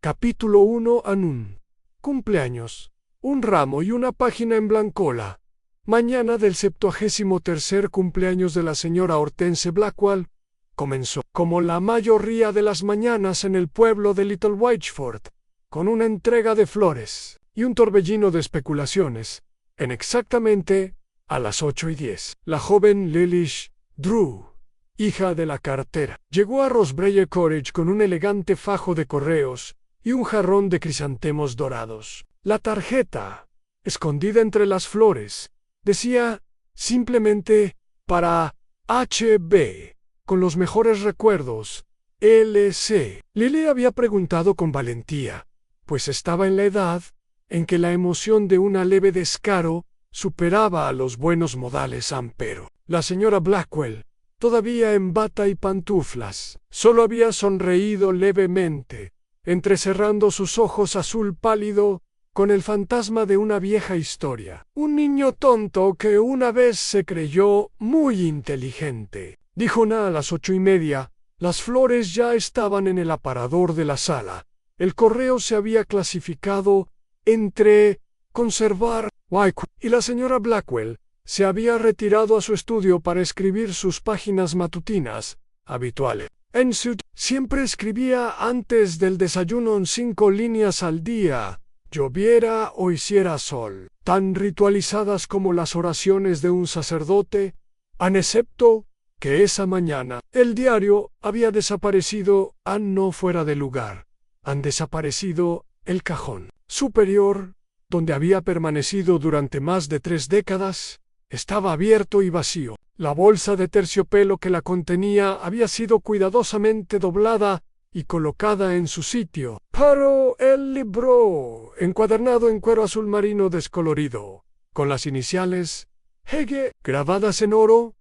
Capítulo 1. Anun. Cumpleaños. Un ramo y una página en blancola. Mañana del 73er cumpleaños de la señora Hortense Blackwell comenzó, como la mayoría de las mañanas en el pueblo de Little Whiteford, con una entrega de flores y un torbellino de especulaciones. En exactamente a las 8:10, la joven Lilish Drew, hija de la cartera, llegó a Rosebreyer Cottage con un elegante fajo de correos y un jarrón de crisantemos dorados. La tarjeta, escondida entre las flores, decía simplemente para H.B., con los mejores recuerdos, L.C. Lily había preguntado con valentía, pues estaba en la edad en que la emoción de una leve descaro superaba a los buenos modales ampero. La señora Blackwell, todavía en bata y pantuflas, solo había sonreído levemente, entrecerrando sus ojos azul pálido con el fantasma de una vieja historia. Un niño tonto que una vez se creyó muy inteligente, dijo a las 8:30. Las flores ya estaban en el aparador de la sala. El correo se había clasificado entre conservar y la señora Blackwell se había retirado a su estudio para escribir sus páginas matutinas habituales. En su siempre escribía antes del desayuno en 5 líneas al día, lloviera o hiciera sol, tan ritualizadas como las oraciones de un sacerdote, excepto que esa mañana el diario había desaparecido, no fuera de lugar. Han desaparecido el cajón superior, donde había permanecido durante más de 3 décadas, estaba abierto y vacío. La bolsa de terciopelo que la contenía había sido cuidadosamente doblada y colocada en su sitio. Pero el libro, encuadernado en cuero azul marino descolorido, con las iniciales Hege grabadas en oro,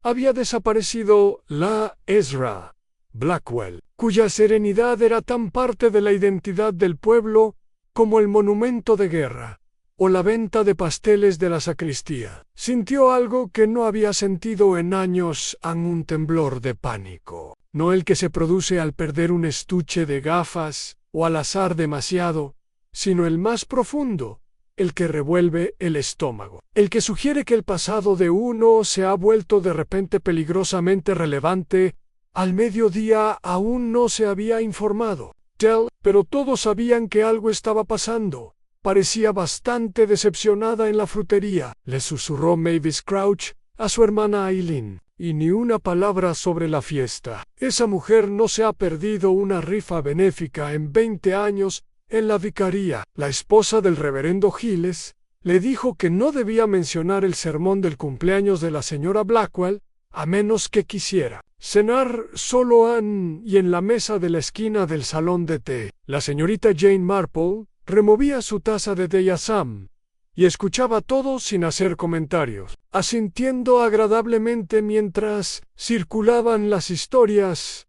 había desaparecido. La Ezra Blackwell, cuya serenidad era tan parte de la identidad del pueblo como el monumento de guerra o la venta de pasteles de la sacristía, sintió algo que no había sentido en años, un temblor de pánico, no el que se produce al perder un estuche de gafas o al azar demasiado, sino el más profundo, el que revuelve el estómago, el que sugiere que el pasado de uno se ha vuelto de repente peligrosamente relevante. Al mediodía aún no se había informado pero todos sabían que algo estaba pasando. Parecía bastante decepcionada en la frutería, le susurró Mavis Crouch a su hermana Aileen, y ni una palabra sobre la fiesta. Esa mujer no se ha perdido una rifa benéfica en 20 años en la vicaría. La esposa del reverendo Giles le dijo que no debía mencionar el sermón del cumpleaños de la señora Blackwell, a menos que quisiera cenar solo y en la mesa de la esquina del salón de té. La señorita Jane Marple removía su taza de té Assam y escuchaba todo sin hacer comentarios, asintiendo agradablemente mientras circulaban las historias.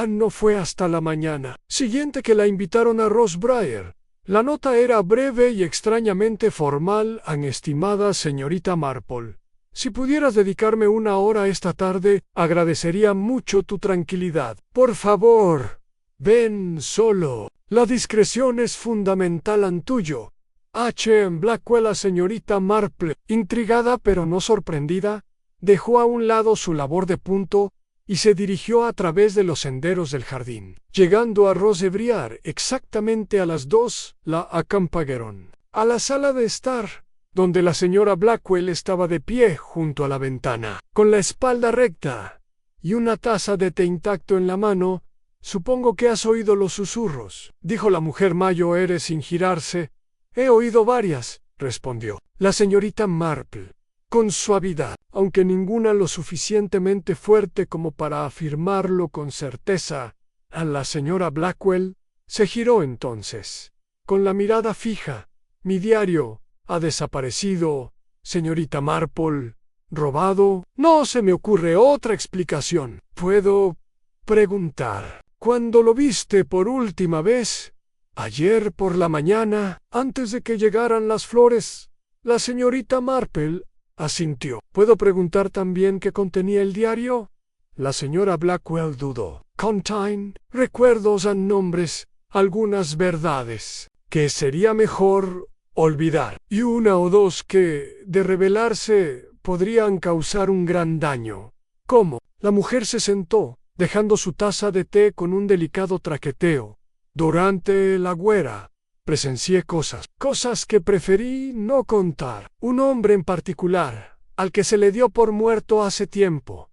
No fue hasta la mañana siguiente que la invitaron a Rosebreyer. La nota era breve y extrañamente formal. Estimada señorita Marple, si pudieras dedicarme 1 hora esta tarde, agradecería mucho tu tranquilidad. Por favor, ven solo. La discreción es fundamental tuyo. En Blackwell. La señorita Marple, intrigada pero no sorprendida, dejó a un lado su labor de punto y se dirigió a través de los senderos del jardín. Llegando a Rosebreyer exactamente a las 2, la acompañaron a la sala de estar, donde la señora Blackwell estaba de pie junto a la ventana, con la espalda recta y una taza de té intacto en la mano. Supongo que has oído los susurros, dijo la mujer mayor sin girarse. He oído varias, respondió la señorita Marple, con suavidad, aunque ninguna lo suficientemente fuerte como para afirmarlo con certeza. La señora Blackwell se giró entonces, con la mirada fija. Mi diario ha desaparecido, señorita Marple. ¿Robado? No se me ocurre otra explicación. ¿Puedo preguntar cuándo lo viste por última vez? Ayer por la mañana, antes de que llegaran las flores. La señorita Marple asintió. ¿Puedo preguntar también qué contenía el diario? La señora Blackwell dudó. Contain recuerdos, nombres algunas verdades que sería mejor olvidar, y una o dos que, de revelarse, podrían causar un gran daño. ¿Cómo? La mujer se sentó, dejando su taza de té con un delicado traqueteo. Durante la güera, presencié cosas que preferí no contar. Un hombre en particular, al que se le dio por muerto hace tiempo.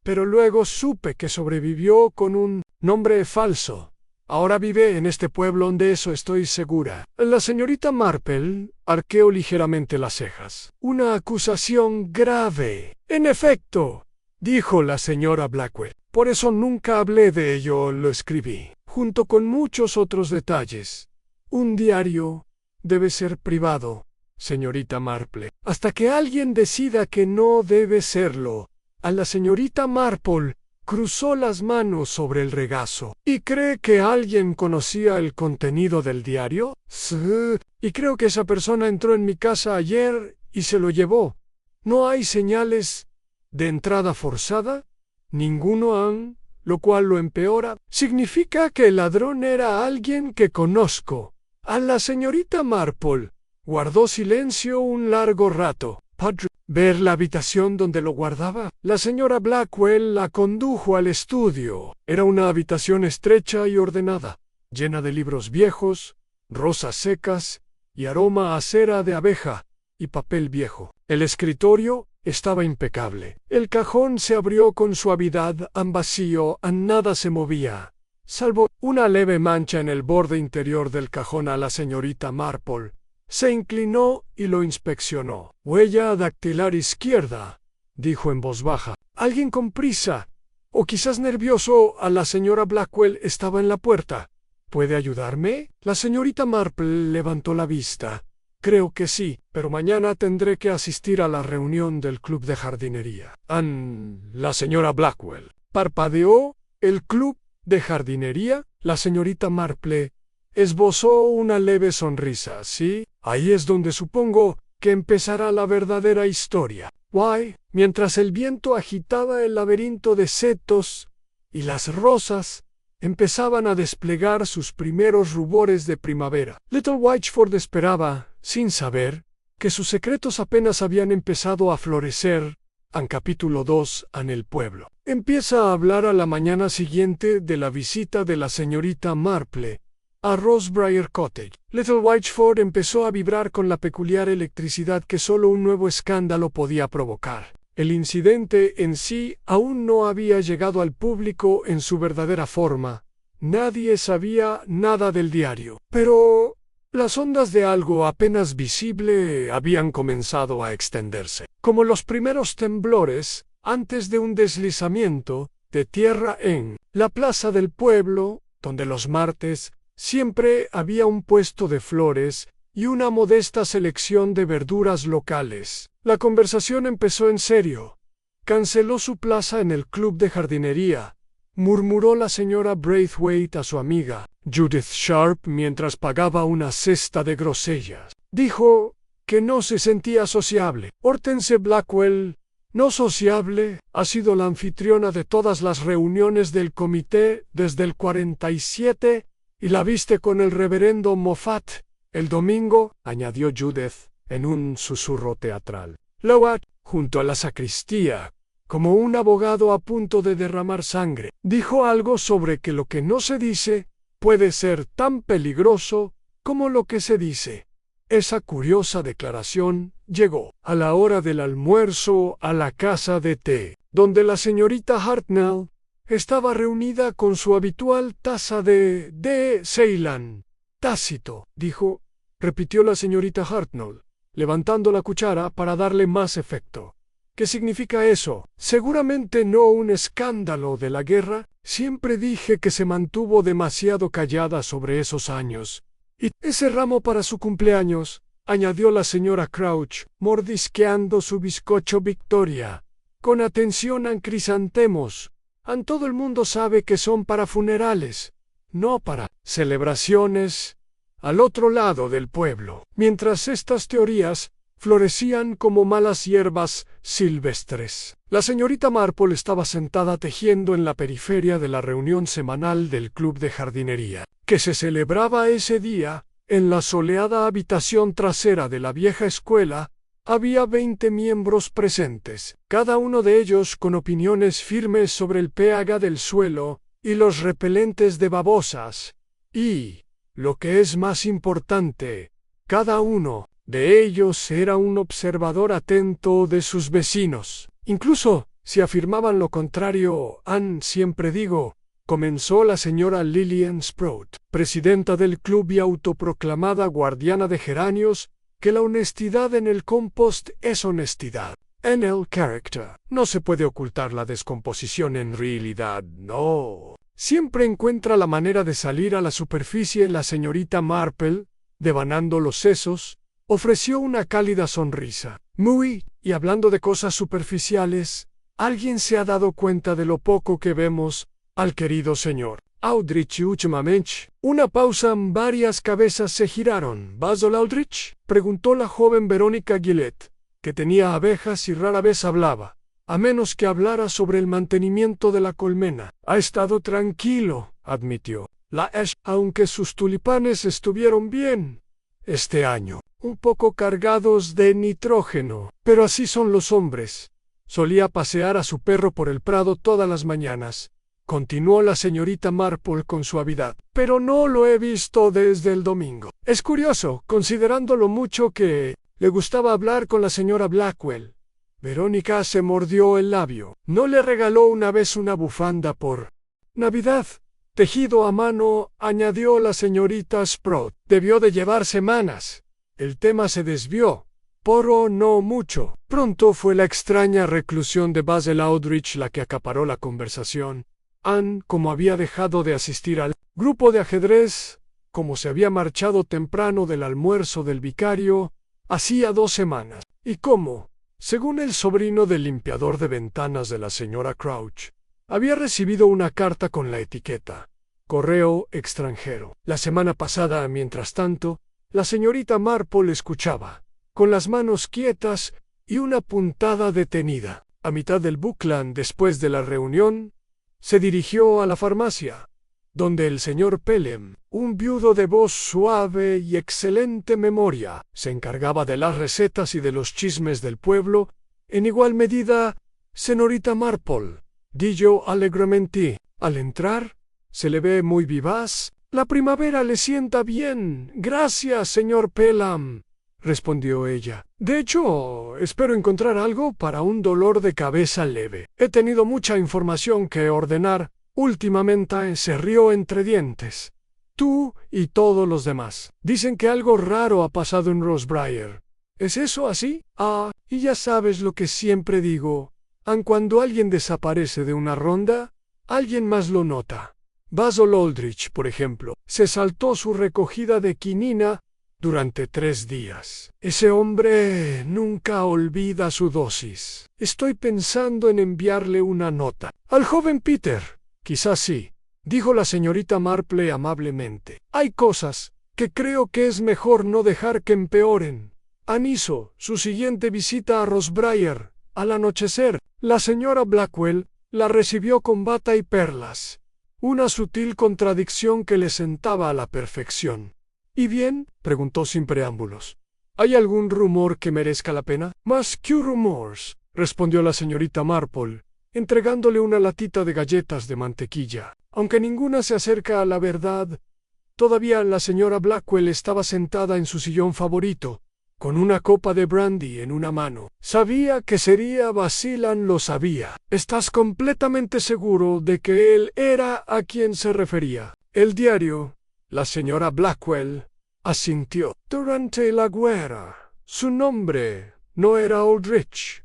Pero luego supe que sobrevivió con un nombre falso. Ahora vive en este pueblo, de eso estoy segura. La señorita Marple arqueó ligeramente las cejas. Una acusación grave. En efecto, dijo la señora Blackwell. Por eso nunca hablé de ello, lo escribí, junto con muchos otros detalles. Un diario debe ser privado, señorita Marple, hasta que alguien decida que no debe serlo. A la señorita Marple cruzó las manos sobre el regazo. ¿Y cree que alguien conocía el contenido del diario? Sí. Y creo que esa persona entró en mi casa ayer y se lo llevó. ¿No hay señales de entrada forzada? Ninguno han, lo cual lo empeora. Significa que el ladrón era alguien que conozco. A la señorita Marple guardó silencio un largo rato. ¿Ver la habitación donde lo guardaba? La señora Blackwell la condujo al estudio. Era una habitación estrecha y ordenada, llena de libros viejos, rosas secas y aroma a cera de abeja y papel viejo. El escritorio estaba impecable. El cajón se abrió con suavidad, en vacío, nada se movía, salvo una leve mancha en el borde interior del cajón. A la señorita Marple se inclinó y lo inspeccionó. «Huella dactilar izquierda», dijo en voz baja. Alguien con prisa, o quizás nervioso, a la señora Blackwell estaba en la puerta. ¿Puede ayudarme? La señorita Marple levantó la vista. Creo que sí, pero mañana tendré que asistir a la reunión del club de jardinería. La señora Blackwell parpadeó. ¿El club de jardinería? La señorita Marple esbozó una leve sonrisa. Sí, ahí es donde supongo que empezará la verdadera historia. Why, mientras el viento agitaba el laberinto de setos y las rosas empezaban a desplegar sus primeros rubores de primavera, Little Whiteford esperaba, sin saber, que sus secretos apenas habían empezado a florecer. En capítulo 2, en el pueblo. Empieza a hablar a la mañana siguiente de la visita de la señorita Marple a Rosebriar Cottage. Little Whiteford empezó a vibrar con la peculiar electricidad que solo un nuevo escándalo podía provocar. El incidente en sí aún no había llegado al público en su verdadera forma. Nadie sabía nada del diario. Pero las ondas de algo apenas visible habían comenzado a extenderse. Como los primeros temblores antes de un deslizamiento de tierra en la plaza del pueblo, donde los martes siempre había un puesto de flores y una modesta selección de verduras locales. La conversación empezó en serio. Canceló su plaza en el club de jardinería, murmuró la señora Braithwaite a su amiga Judith Sharp mientras pagaba una cesta de grosellas. Dijo que no se sentía sociable. Hortense Blackwell, no sociable, ha sido la anfitriona de todas las reuniones del comité desde el 47 y la viste con el reverendo Moffat el domingo, añadió Judith en un susurro teatral. Lowat, junto a la sacristía, como un abogado a punto de derramar sangre, dijo algo sobre que lo que no se dice puede ser tan peligroso como lo que se dice. Esa curiosa declaración llegó a la hora del almuerzo a la casa de té, donde la señorita Hartnell estaba reunida con su habitual taza de Ceylon. Tácito, repitió la señorita Hartnell, levantando la cuchara para darle más efecto. ¿Qué significa eso? Seguramente no un escándalo de la guerra. Siempre dije que se mantuvo demasiado callada sobre esos años. Y ese ramo para su cumpleaños, añadió la señora Crouch, mordisqueando su bizcocho Victoria. Con atención a crisantemos. Todo el mundo sabe que son para funerales, no para celebraciones al otro lado del pueblo. Mientras estas teorías florecían como malas hierbas silvestres. La señorita Marple estaba sentada tejiendo en la periferia de la reunión semanal del club de jardinería, que se celebraba ese día. En la soleada habitación trasera de la vieja escuela había 20 miembros presentes, cada uno de ellos con opiniones firmes sobre el pH del suelo y los repelentes de babosas, y, lo que es más importante, cada uno de ellos era un observador atento de sus vecinos. Incluso, si afirmaban lo contrario, siempre digo, comenzó la señora Lillian Sprout, presidenta del club y autoproclamada guardiana de geranios, que la honestidad en el compost es honestidad en el character. No se puede ocultar la descomposición en realidad, no. Siempre encuentra la manera de salir a la superficie. La señorita Marple, devanando los sesos, ofreció una cálida sonrisa. Y hablando de cosas superficiales, ¿alguien se ha dado cuenta de lo poco que vemos al querido señor Aldrich últimamente? Una pausa, varias cabezas se giraron. ¿Basil Aldrich?, preguntó la joven Verónica Gillette, que tenía abejas y rara vez hablaba, a menos que hablara sobre el mantenimiento de la colmena. Ha estado tranquilo, admitió. Aunque sus tulipanes estuvieron bien este año, un poco cargados de nitrógeno. Pero así son los hombres. Solía pasear a su perro por el prado todas las mañanas, continuó la señorita Marple con suavidad, pero no lo he visto desde el domingo. Es curioso, considerando lo mucho que le gustaba hablar con la señora Blackwell. Verónica se mordió el labio. ¿No le regaló una vez una bufanda por Navidad? Tejido a mano, añadió la señorita Sprout. Debió de llevar semanas. El tema se desvió, pero no mucho. Pronto fue la extraña reclusión de Basil Aldrich la que acaparó la conversación. Como había dejado de asistir al grupo de ajedrez, como se había marchado temprano del almuerzo del vicario, hacía 2 semanas, y como, según el sobrino del limpiador de ventanas de la señora Crouch, había recibido una carta con la etiqueta correo extranjero. La semana pasada, mientras tanto, la señorita Marple escuchaba, con las manos quietas y una puntada detenida. A mitad del Buckland, después de la reunión, se dirigió a la farmacia, donde el señor Pelham, un viudo de voz suave y excelente memoria, se encargaba de las recetas y de los chismes del pueblo. En igual medida, señorita Marple, dijo alegremente. Al entrar, se le ve muy vivaz. La primavera le sienta bien. Gracias, señor Pelham, respondió ella. De hecho, espero encontrar algo para un dolor de cabeza leve. He tenido mucha información que ordenar últimamente. Se rió entre dientes. Tú y todos los demás dicen que algo raro ha pasado en Rosebriar. ¿Es eso así? Y ya sabes lo que siempre digo. Cuando alguien desaparece de una ronda, alguien más lo nota. Basil Aldrich, por ejemplo, se saltó su recogida de quinina durante 3 días. Ese hombre nunca olvida su dosis. Estoy pensando en enviarle una nota. Al joven Peter. Quizás sí, dijo la señorita Marple amablemente. Hay cosas que creo que es mejor no dejar que empeoren. Hizo su siguiente visita a Rosebriar al anochecer. La señora Blackwell la recibió con bata y perlas, una sutil contradicción que le sentaba a la perfección. ¿Y bien?, preguntó sin preámbulos. ¿Hay algún rumor que merezca la pena? Más que rumores, respondió la señorita Marple, entregándole una latita de galletas de mantequilla. Aunque ninguna se acerca a la verdad, todavía la señora Blackwell estaba sentada en su sillón favorito, con una copa de brandy en una mano. Sabía que sería Basilan, lo sabía. ¿Estás completamente seguro de que él era a quien se refería? El diario, la señora Blackwell, asintió. Durante la guerra, su nombre no era Aldrich.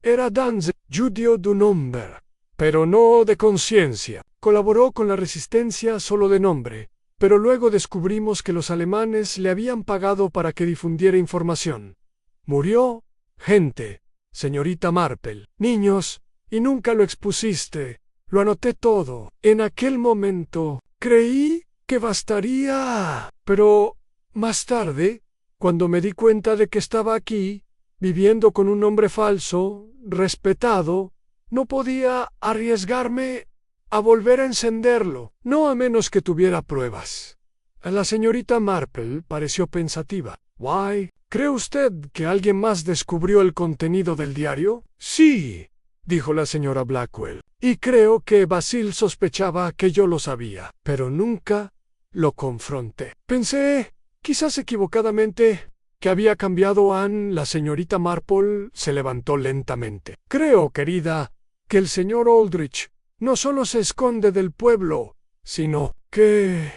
Era Danzig, judío de nombre, pero no de conciencia. Colaboró con la resistencia solo de nombre, pero luego descubrimos que los alemanes le habían pagado para que difundiera información. Murió gente, señorita Marple, niños, y nunca lo expusiste. Lo anoté todo. En aquel momento, creí que bastaría. Pero, más tarde, cuando me di cuenta de que estaba aquí, Viviendo con un nombre falso, respetado, no podía arriesgarme a volver a encenderlo, no a menos que tuviera pruebas. La señorita Marple pareció pensativa. «Why, ¿cree usted que alguien más descubrió el contenido del diario?» «Sí», dijo la señora Blackwell, «y creo que Basil sospechaba que yo lo sabía, pero nunca lo confronté. Pensé, quizás equivocadamente, que había cambiado Anne». La señorita Marple se levantó lentamente. «Creo, querida, que el señor Aldrich no solo se esconde del pueblo, sino que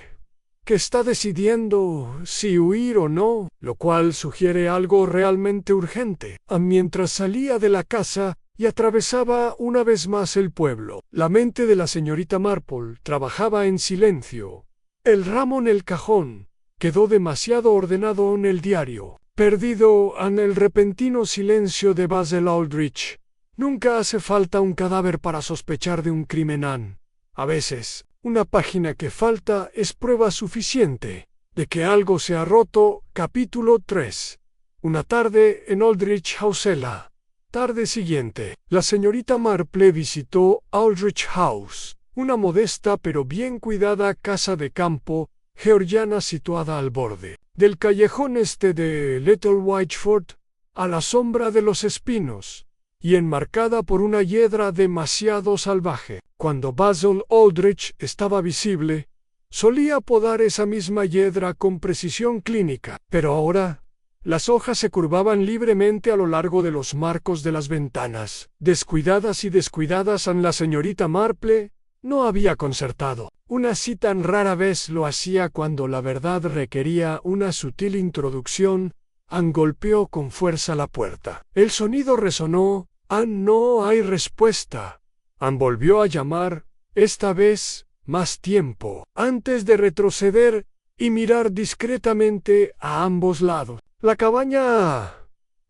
está decidiendo si huir o no, lo cual sugiere algo realmente urgente». Mientras salía de la casa y atravesaba una vez más el pueblo, la mente de la señorita Marple trabajaba en silencio. El ramo en el cajón quedó demasiado ordenado en el diario, perdido en el repentino silencio de Basil Aldrich. Nunca hace falta un cadáver para sospechar de un crimen, Anne. A veces, una página que falta es prueba suficiente de que algo se ha roto. Capítulo 3. Una tarde en Aldrich House. La tarde siguiente, la señorita Marple visitó Aldrich House, una modesta pero bien cuidada casa de campo georgiana situada al borde del callejón este de Little Whiteford, a la sombra de los espinos, y enmarcada por una hiedra demasiado salvaje. Cuando Basil Aldrich estaba visible, solía podar esa misma hiedra con precisión clínica, pero ahora las hojas se curvaban libremente a lo largo de los marcos de las ventanas. Descuidadas y descuidadas, la señorita Marple no había concertado. Una así tan rara vez lo hacía cuando la verdad requería una sutil introducción. Anne golpeó con fuerza la puerta. El sonido resonó. «Anne, no hay respuesta». Anne volvió a llamar, esta vez más tiempo, antes de retroceder y mirar discretamente a ambos lados. La cabaña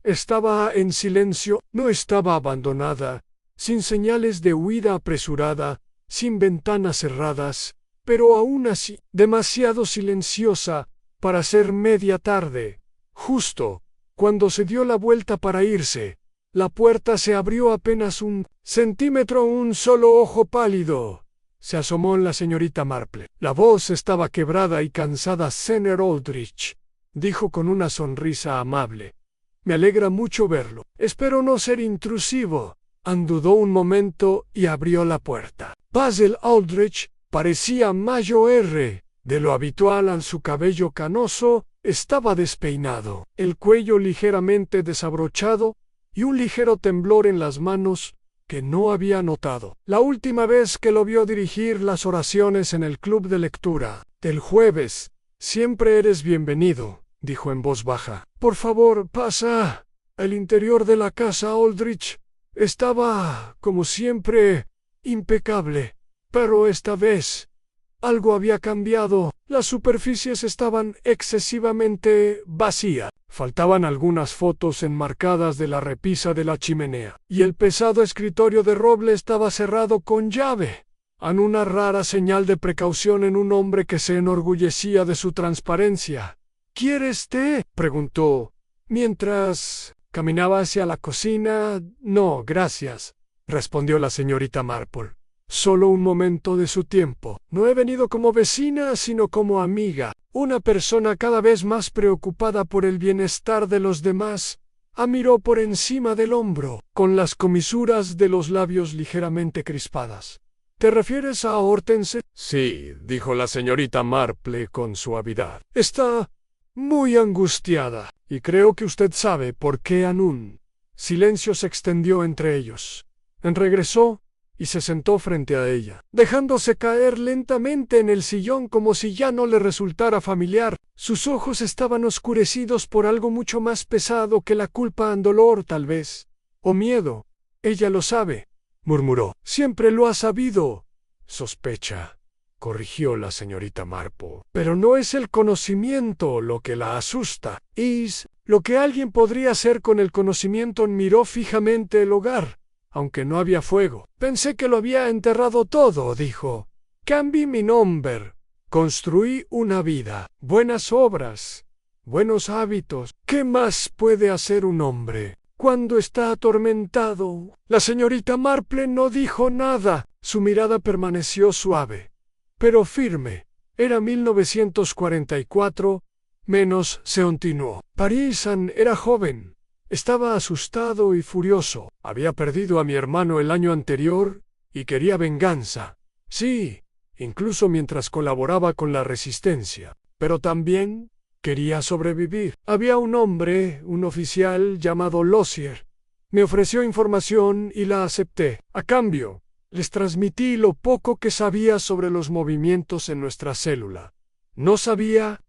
estaba en silencio, no estaba abandonada, sin señales de huida apresurada, sin ventanas cerradas, pero aún así demasiado silenciosa para ser media tarde. Justo cuando se dio la vuelta para irse, la puerta se abrió apenas un centímetro. Un solo ojo pálido se asomó en la señorita Marple. La voz estaba quebrada y cansada. «Señor Aldrich», dijo con una sonrisa amable, «me alegra mucho verlo. Espero no ser intrusivo». Anne dudó un momento y abrió la puerta. Basil Aldrich parecía mayor de lo habitual. Su cabello canoso estaba despeinado, el cuello ligeramente desabrochado y un ligero temblor en las manos que no había notado la última vez que lo vio dirigir las oraciones en el club de lectura del jueves. «Siempre eres bienvenido», dijo en voz baja. «Por favor, pasa». El interior de la casa Aldrich estaba, como siempre, impecable, pero esta vez algo había cambiado. Las superficies estaban excesivamente vacías. Faltaban algunas fotos enmarcadas de la repisa de la chimenea, y el pesado escritorio de roble estaba cerrado con llave. En una rara señal de precaución en un hombre que se enorgullecía de su transparencia. «¿Quieres té?», preguntó, mientras caminaba hacia la cocina. «No, gracias», respondió la señorita Marple. «Solo un momento de su tiempo. No he venido como vecina, sino como amiga». Una persona cada vez más preocupada por el bienestar de los demás, miró por encima del hombro, con las comisuras de los labios ligeramente crispadas. «¿Te refieres a Hortense?» «Sí», dijo la señorita Marple con suavidad. «Está muy angustiada, y creo que usted sabe por qué». Un silencio se extendió entre ellos. Regresó y se sentó frente a ella, dejándose caer lentamente en el sillón como si ya no le resultara familiar. Sus ojos estaban oscurecidos por algo mucho más pesado que la culpa y dolor, tal vez, o miedo. «Ella lo sabe», murmuró. «Siempre lo ha sabido». «Sospecha», corrigió la señorita Marple. «Pero no es el conocimiento lo que la asusta. Es lo que alguien podría hacer con el conocimiento». Miró fijamente el hogar, aunque no había fuego. «Pensé que lo había enterrado todo», dijo. «Cambié mi nombre. Construí una vida, buenas obras, buenos hábitos. ¿Qué más puede hacer un hombre?» cuando está atormentado. La señorita Marple no dijo nada. Su mirada permaneció suave, pero firme. Era 1944, menos se continuó. Parisan era joven. Estaba asustado y furioso. Había perdido a mi hermano el año anterior y quería venganza. Sí, incluso mientras colaboraba con la resistencia. Pero también quería sobrevivir. Había un hombre, un oficial llamado Lozier. Me ofreció información y la acepté. A cambio, les transmití lo poco que sabía sobre los movimientos en nuestra célula. No sabía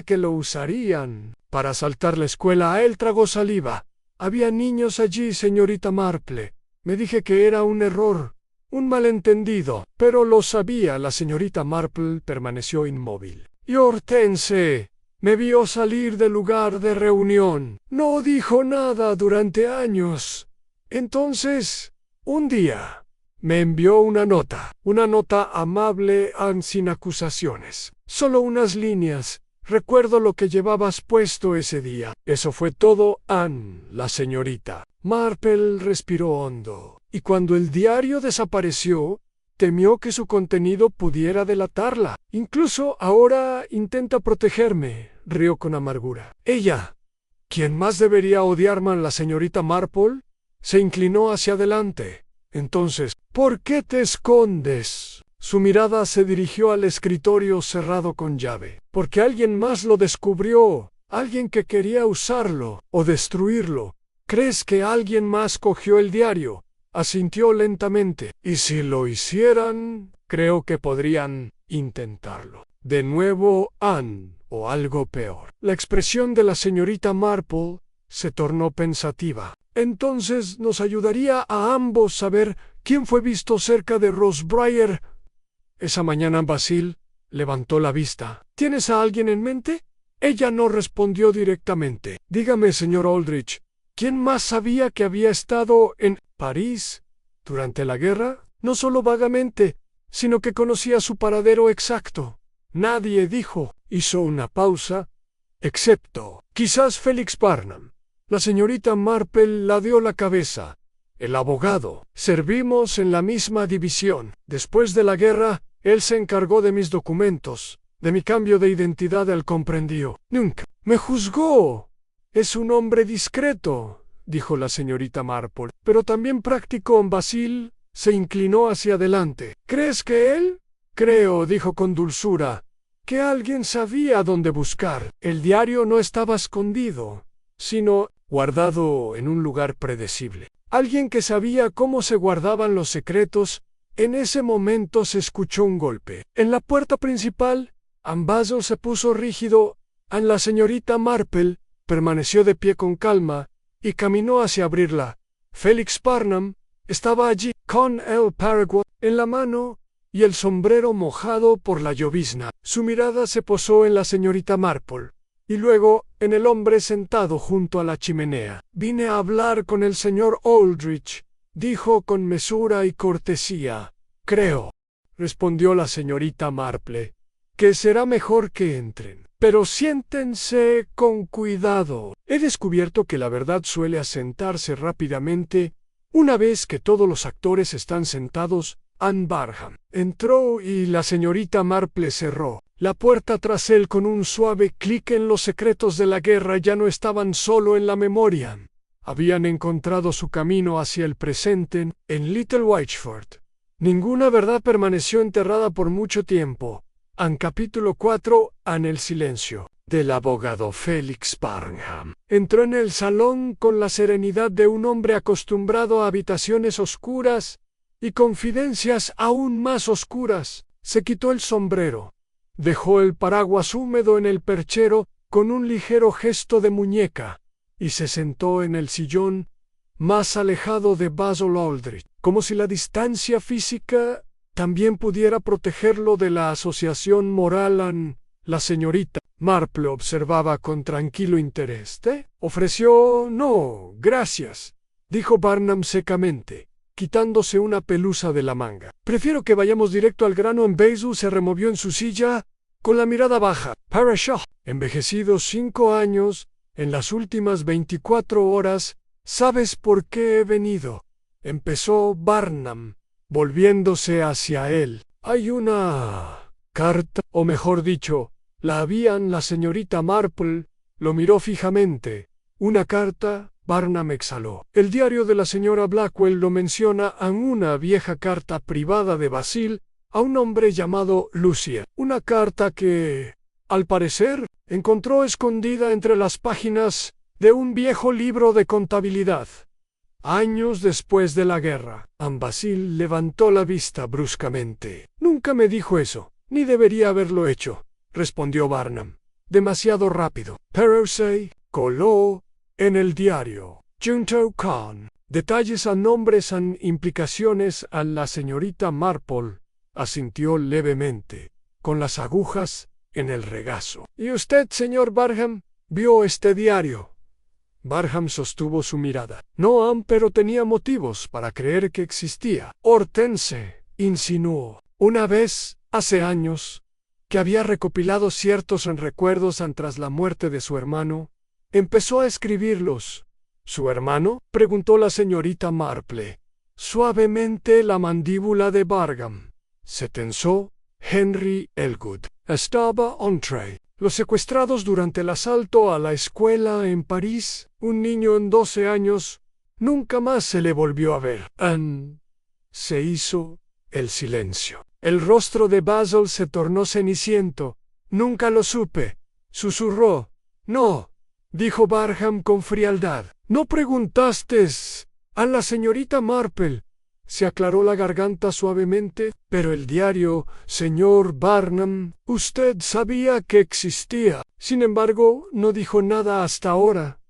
que lo usarían para asaltar la escuela. Él tragó saliva. Había niños allí, señorita Marple. Me dije que era un error, un malentendido, pero lo sabía. La señorita Marple permaneció inmóvil. Y Hortense me vio salir del lugar de reunión. No dijo nada durante años. Entonces, un día, me envió una nota amable, sin acusaciones. Solo unas líneas. Recuerdo lo que llevabas puesto ese día. Eso fue todo, Anne. La señorita Marple respiró hondo. Y cuando el diario desapareció, temió que su contenido pudiera delatarla. Incluso ahora intenta protegerme, rió con amargura. Ella, ¿quién más debería odiarme? La señorita Marple se inclinó hacia adelante. Entonces, ¿por qué te escondes? Su mirada se dirigió al escritorio cerrado con llave. Porque alguien más lo descubrió, alguien que quería usarlo o destruirlo. ¿Crees que alguien más cogió el diario? Asintió lentamente. Y si lo hicieran, creo que podrían intentarlo. De nuevo, Anne, o algo peor. La expresión de la señorita Marple se tornó pensativa. Entonces nos ayudaría a ambos saber quién fue visto cerca de Rosebriar. Esa mañana Basil levantó la vista. ¿Tienes a alguien en mente? Ella no respondió directamente. Dígame, señor Aldrich, ¿quién más sabía que había estado en París durante la guerra? No solo vagamente, sino que conocía su paradero exacto. Nadie dijo. Hizo una pausa, excepto, quizás Félix Barnum. La señorita Marple ladeó la cabeza. El abogado. Servimos en la misma división. Después de la guerra, él se encargó de mis documentos, de mi cambio de identidad. Él comprendió. Nunca me juzgó. Es un hombre discreto, dijo la señorita Marple, pero también práctico. Basil se inclinó hacia adelante. ¿Crees que él? Creo, dijo con dulzura, que alguien sabía dónde buscar. El diario no estaba escondido, sino guardado en un lugar predecible. Alguien que sabía cómo se guardaban los secretos. En ese momento se escuchó un golpe. En la puerta principal, Basil se puso rígido. La señorita Marple permaneció de pie con calma y caminó hacia abrirla. Félix Barnum estaba allí, con el paraguas en la mano y el sombrero mojado por la llovizna. Su mirada se posó en la señorita Marple y luego en el hombre sentado junto a la chimenea. Vine a hablar con el señor Aldrich, dijo con mesura y cortesía. Creo, respondió la señorita Marple, que será mejor que entren. Pero siéntense con cuidado. He descubierto que la verdad suele asentarse rápidamente una vez que todos los actores están sentados. Anne Barham entró y la señorita Marple cerró la puerta tras él con un suave clic. En los secretos de la guerra ya no estaban solo en la memoria. Habían encontrado su camino hacia el presente en Little Whiteford. Ninguna verdad permaneció enterrada por mucho tiempo. Capítulo 4. El silencio del abogado Félix Barnum. Entró en el salón con la serenidad de un hombre acostumbrado a habitaciones oscuras y confidencias aún más oscuras. Se quitó el sombrero. Dejó el paraguas húmedo en el perchero con un ligero gesto de muñeca y se sentó en el sillón más alejado de Basil Aldrich, como si la distancia física también pudiera protegerlo de la asociación moral. La señorita Marple observaba con tranquilo interés. ¿Te ofreció? No, gracias, dijo Barnum secamente, quitándose una pelusa de la manga. Prefiero que vayamos directo al grano. Basil se removió en su silla con la mirada baja. Parashaw, envejecido 5 años, en las últimas 24 horas, ¿Sabes por qué he venido? Empezó Barnum, volviéndose hacia él. Hay una carta, o mejor dicho, la habían. La señorita Marple lo miró fijamente. ¿Una carta? Barnum exhaló. El diario de la señora Blackwell lo menciona en una vieja carta privada de Basil a un hombre llamado Lucier. Una carta que, al parecer, encontró escondida entre las páginas de un viejo libro de contabilidad. Años después de la guerra. Basil levantó la vista bruscamente. Nunca me dijo eso, ni debería haberlo hecho, respondió Barnum. Demasiado rápido. Pero se coló en el diario, junto con detalles a nombres y implicaciones. A la señorita Marple asintió levemente, con las agujas en el regazo. ¿Y usted, señor Barham, vio este diario? Barham sostuvo su mirada. No, pero tenía motivos para creer que existía. Hortense insinuó, una vez, hace años, que había recopilado ciertos recuerdos tras la muerte de su hermano. Empezó a escribirlos. ¿Su hermano?, preguntó la señorita Marple. Suavemente la mandíbula de Barham se tensó. Henry Elgood estaba entre los secuestrados durante el asalto a la escuela en París. Un niño en 12 años. Nunca más se le volvió a ver. Se hizo el silencio. El rostro de Basil se tornó ceniciento. Nunca lo supe, susurró. No, dijo Barham con frialdad. ¿No preguntaste a la señorita Marple? Se aclaró la garganta suavemente. Pero el diario, señor Barnum, usted sabía que existía. Sin embargo, no dijo nada hasta ahora.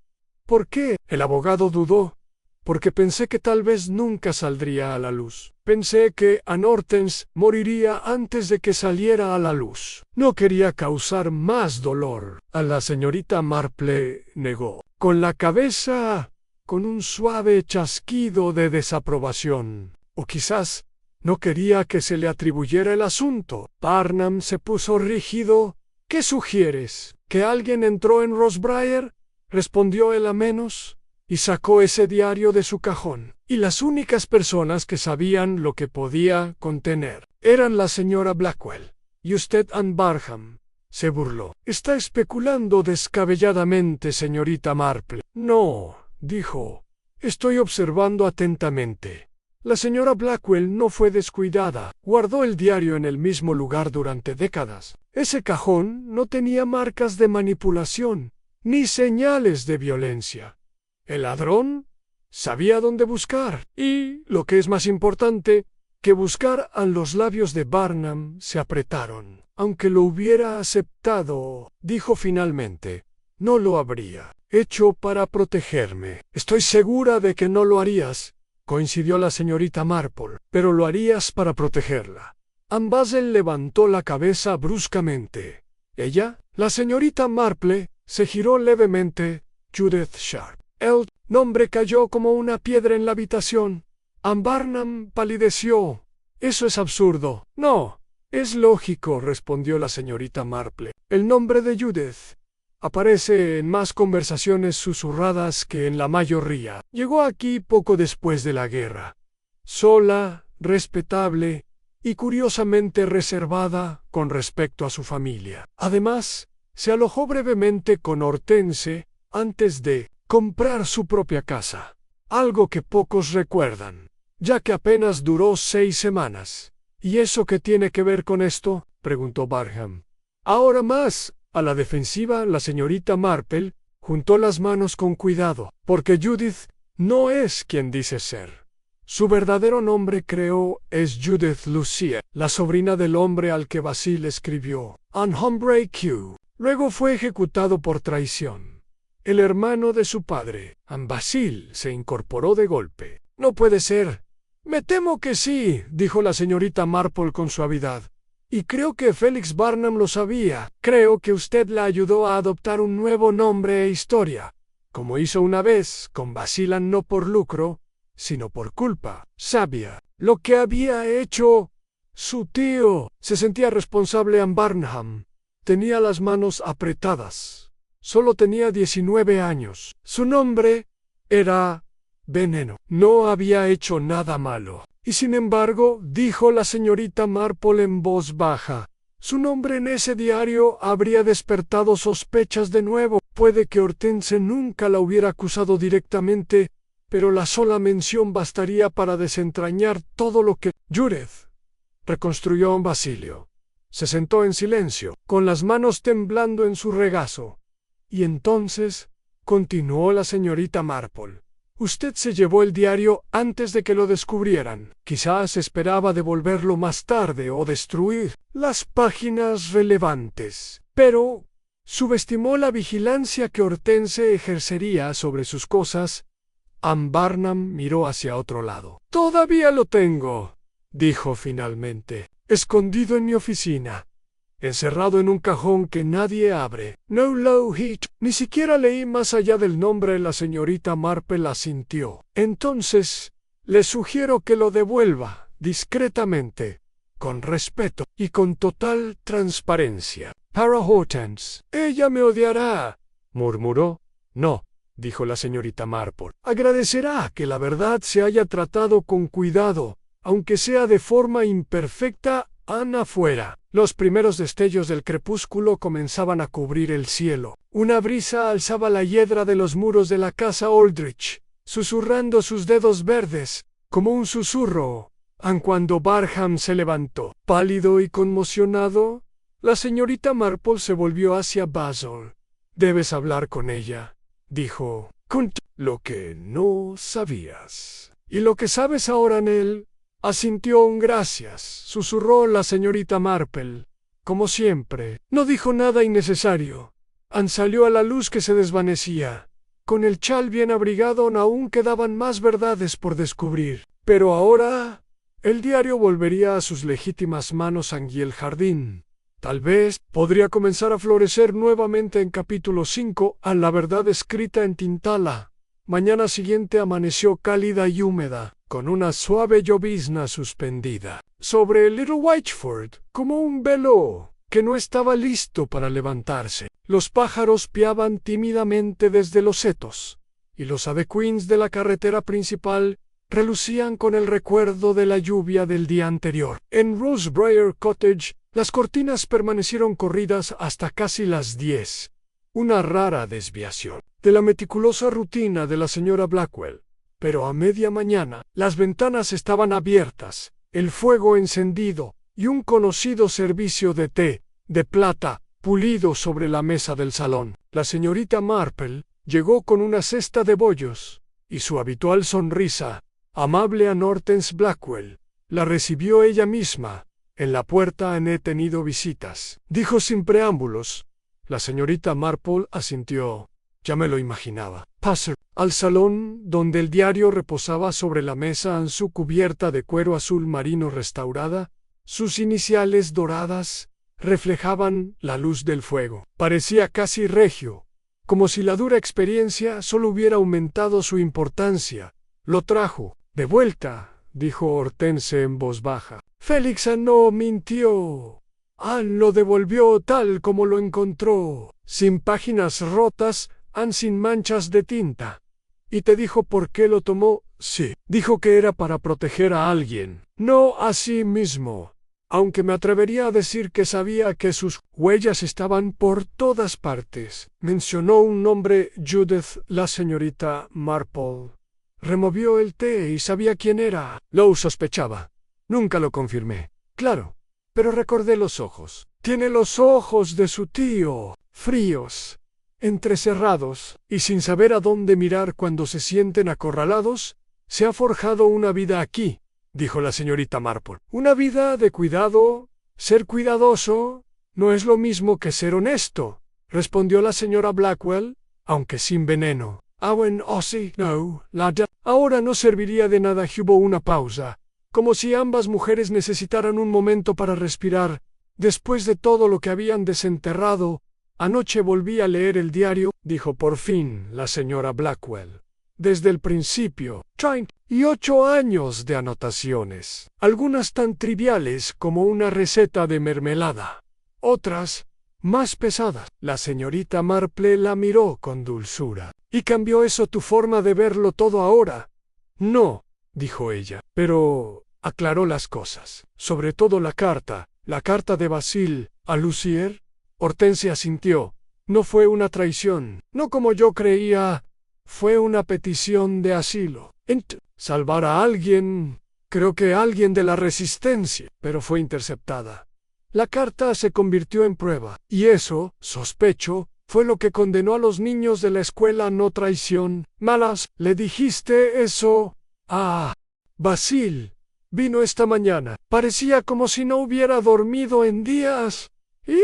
¿Por qué? El abogado dudó. Porque pensé que tal vez nunca saldría a la luz. Pensé que Anne Hortense moriría antes de que saliera a la luz. No quería causar más dolor. A la señorita Marple negó, con la cabeza, con un suave chasquido de desaprobación. O quizás no quería que se le atribuyera el asunto. Barnum se puso rígido. ¿Qué sugieres? ¿Que alguien entró en Rosebriar? Respondió él a menos, y sacó ese diario de su cajón. Y las únicas personas que sabían lo que podía contener eran la señora Blackwell y usted, Anne Barham. Se burló. Está especulando descabelladamente, señorita Marple. No, dijo. Estoy observando atentamente. La señora Blackwell no fue descuidada. Guardó el diario en el mismo lugar durante décadas. Ese cajón no tenía marcas de manipulación, ni señales de violencia. El ladrón sabía dónde buscar. Y, lo que es más importante, que buscar. A los labios de Barnum se apretaron. Aunque lo hubiera aceptado, dijo finalmente, no lo habría hecho para protegerme. Estoy segura de que no lo harías, coincidió la señorita Marple, pero lo harías para protegerla. Anne Basil levantó la cabeza bruscamente. ¿Ella? La señorita Marple se giró levemente. Judith Sharp. El nombre cayó como una piedra en la habitación. Anne Barnum palideció. Eso es absurdo. No, es lógico, respondió la señorita Marple. El nombre de Judith aparece en más conversaciones susurradas que en la mayoría. Llegó aquí poco después de la guerra. Sola, respetable y curiosamente reservada con respecto a su familia. Además, se alojó brevemente con Hortense antes de comprar su propia casa. Algo que pocos recuerdan, ya que apenas duró 6 semanas. ¿Y eso qué tiene que ver con esto?, preguntó Barham. Ahora más a la defensiva, la señorita Marple juntó las manos con cuidado, porque Judith no es quien dice ser. Su verdadero nombre, creo, es Judith Lucier, la sobrina del hombre al que Basil escribió, un hombre que luego fue ejecutado por traición. El hermano de su padre. Basil se incorporó de golpe. No puede ser. Me temo que sí, dijo la señorita Marple con suavidad. Y creo que Félix Barnum lo sabía. Creo que usted la ayudó a adoptar un nuevo nombre e historia, como hizo una vez con Basilan, no por lucro, sino por culpa. Sabía lo que había hecho su tío. Se sentía responsable. Anne Barnum tenía las manos apretadas. Solo tenía 19 años. Su nombre era veneno. No había hecho nada malo. Y sin embargo, dijo la señorita Marple en voz baja, su nombre en ese diario habría despertado sospechas de nuevo. Puede que Hortense nunca la hubiera acusado directamente, pero la sola mención bastaría para desentrañar todo lo que... Judith, reconstruyó Basilio. Se sentó en silencio, con las manos temblando en su regazo. Y entonces, continuó la señorita Marple, usted se llevó el diario antes de que lo descubrieran. Quizás esperaba devolverlo más tarde o destruir las páginas relevantes. Pero subestimó la vigilancia que Hortense ejercería sobre sus cosas. Ann Barnum miró hacia otro lado. Todavía lo tengo, dijo finalmente, escondido en mi oficina, encerrado en un cajón que nadie abre. No low heat. Ni siquiera leí más allá del nombre. La señorita Marple asintió. Entonces, le sugiero que lo devuelva, discretamente, con respeto y con total transparencia. Para Hortense. Ella me odiará, murmuró. No, dijo la señorita Marple. Agradecerá que la verdad se haya tratado con cuidado, aunque sea de forma imperfecta. Ana fuera. Los primeros destellos del crepúsculo comenzaban a cubrir el cielo. Una brisa alzaba la hiedra de los muros de la casa Aldrich, susurrando sus dedos verdes, como un susurro. Aun cuando Barham se levantó, pálido y conmocionado, la señorita Marple se volvió hacia Basil. Debes hablar con ella, dijo. Lo que no sabías. Y lo que sabes ahora, Nell. Asintió un gracias, susurró la señorita Marple. Como siempre, no dijo nada innecesario. Ann salió a la luz que se desvanecía. Con el chal bien abrigado aún quedaban más verdades por descubrir. Pero ahora, el diario volvería a sus legítimas manos y el jardín. Tal vez podría comenzar a florecer nuevamente en capítulo 5 a la verdad escrita en Tintala. Mañana siguiente amaneció cálida y húmeda, con una suave llovizna suspendida sobre Little Whiteford, como un velo que no estaba listo para levantarse. Los pájaros piaban tímidamente desde los setos, y los abequins de la carretera principal relucían con el recuerdo de la lluvia del día anterior. En Rosebriar Cottage, las cortinas permanecieron corridas hasta casi las 10, una rara desviación de la meticulosa rutina de la señora Blackwell. Pero a media mañana, las ventanas estaban abiertas, el fuego encendido y un conocido servicio de té, de plata, pulido sobre la mesa del salón. La señorita Marple llegó con una cesta de bollos, y su habitual sonrisa, amable a Hortense Blackwell, la recibió ella misma. En la puerta he tenido visitas, dijo sin preámbulos. La señorita Marple asintió. Ya me lo imaginaba. Pasó al salón, donde el diario reposaba sobre la mesa en su cubierta de cuero azul marino restaurada. Sus iniciales doradas reflejaban la luz del fuego. Parecía casi regio, como si la dura experiencia solo hubiera aumentado su importancia. Lo trajo. De vuelta, dijo Hortense en voz baja. Félix no mintió. Ann lo devolvió tal como lo encontró, sin páginas rotas, sin manchas de tinta. ¿Y te dijo por qué lo tomó? Sí. Dijo que era para proteger a alguien, no a sí mismo. Aunque me atrevería a decir que sabía que sus huellas estaban por todas partes. Mencionó un nombre, Judith, la señorita Marple. Removió el té y sabía quién era. Lo sospechaba. Nunca lo confirmé. Claro, pero recordé los ojos. Tiene los ojos de su tío, fríos, entrecerrados, y sin saber a dónde mirar cuando se sienten acorralados. Se ha forjado una vida aquí, dijo la señorita Marple. Una vida de cuidado. Ser cuidadoso no es lo mismo que ser honesto, respondió la señora Blackwell, aunque sin veneno. Sí, no, ahora no serviría de nada. Hubo una pausa, como si ambas mujeres necesitaran un momento para respirar. Después de todo lo que habían desenterrado, anoche volví a leer el diario, dijo por fin la señora Blackwell. Desde el principio, 38 años de anotaciones, algunas tan triviales como una receta de mermelada, otras más pesadas. La señorita Marple la miró con dulzura. ¿Y cambió eso tu forma de verlo todo ahora? No, dijo ella, pero aclaró las cosas. Sobre todo la carta de Basil a Lucier. Hortensia asintió. No fue una traición, no como yo creía, fue una petición de asilo. Salvar a alguien, creo que alguien de la resistencia, pero fue interceptada. La carta se convirtió en prueba, y eso, sospecho, fue lo que condenó a los niños de la escuela a no traición. Malas, ¿le dijiste eso? Ah, Basil. Vino esta mañana. Parecía como si no hubiera dormido en días. ¿Y?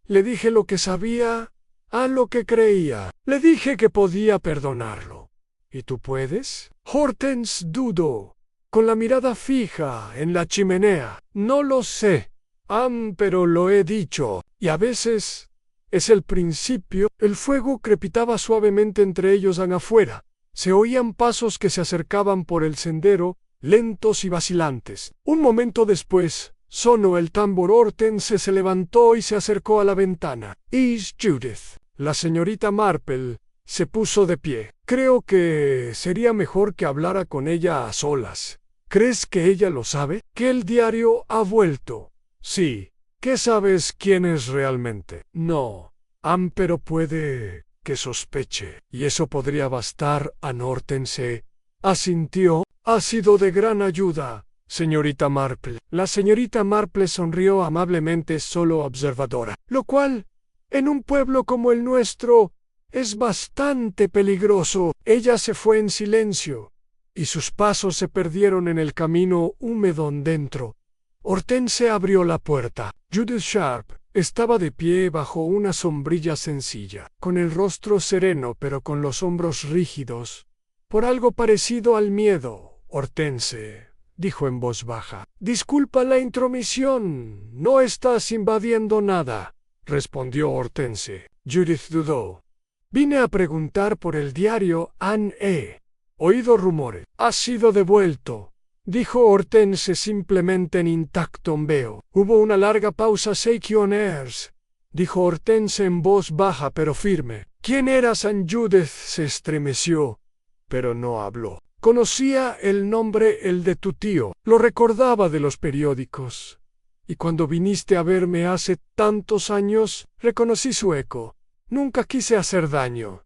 Le dije lo que sabía, a lo que creía. Le dije que podía perdonarlo. ¿Y tú puedes? Hortense dudó, con la mirada fija en la chimenea. No lo sé. Pero lo he dicho, y a veces es el principio. El fuego crepitaba suavemente entre ellos afuera. Se oían pasos que se acercaban por el sendero, lentos y vacilantes. Un momento después, sonó el tambor. Hortense se levantó y se acercó a la ventana. «Es Judith». La señorita Marple se puso de pie. «Creo que sería mejor que hablara con ella a solas». «¿Crees que ella lo sabe? ¿Que el diario ha vuelto?» «Sí». «¿Qué sabes quién es realmente?» «No». Pero puede que sospeche, y eso podría bastar a Hortense. Asintió. «Ha sido de gran ayuda, señorita Marple». La señorita Marple sonrió amablemente, solo observadora, lo cual, en un pueblo como el nuestro, es bastante peligroso. Ella se fue en silencio, y sus pasos se perdieron en el camino húmedo dentro. Hortense abrió la puerta. Judith Sharp estaba de pie bajo una sombrilla sencilla, con el rostro sereno pero con los hombros rígidos, por algo parecido al miedo. «Hortense», dijo en voz baja. «Disculpa la intromisión, no estás invadiendo nada», respondió Hortense. Judith dudó. «Vine a preguntar por el diario. He oído rumores. Ha sido devuelto», dijo Hortense simplemente en intacto veo. Hubo una larga pausa. «Seiquioners», dijo Hortense en voz baja pero firme. «¿Quién era San Judith?» Se estremeció, pero no habló. «Conocía el nombre, el de tu tío. Lo recordaba de los periódicos. Y cuando viniste a verme hace tantos años, reconocí su eco. Nunca quise hacer daño»,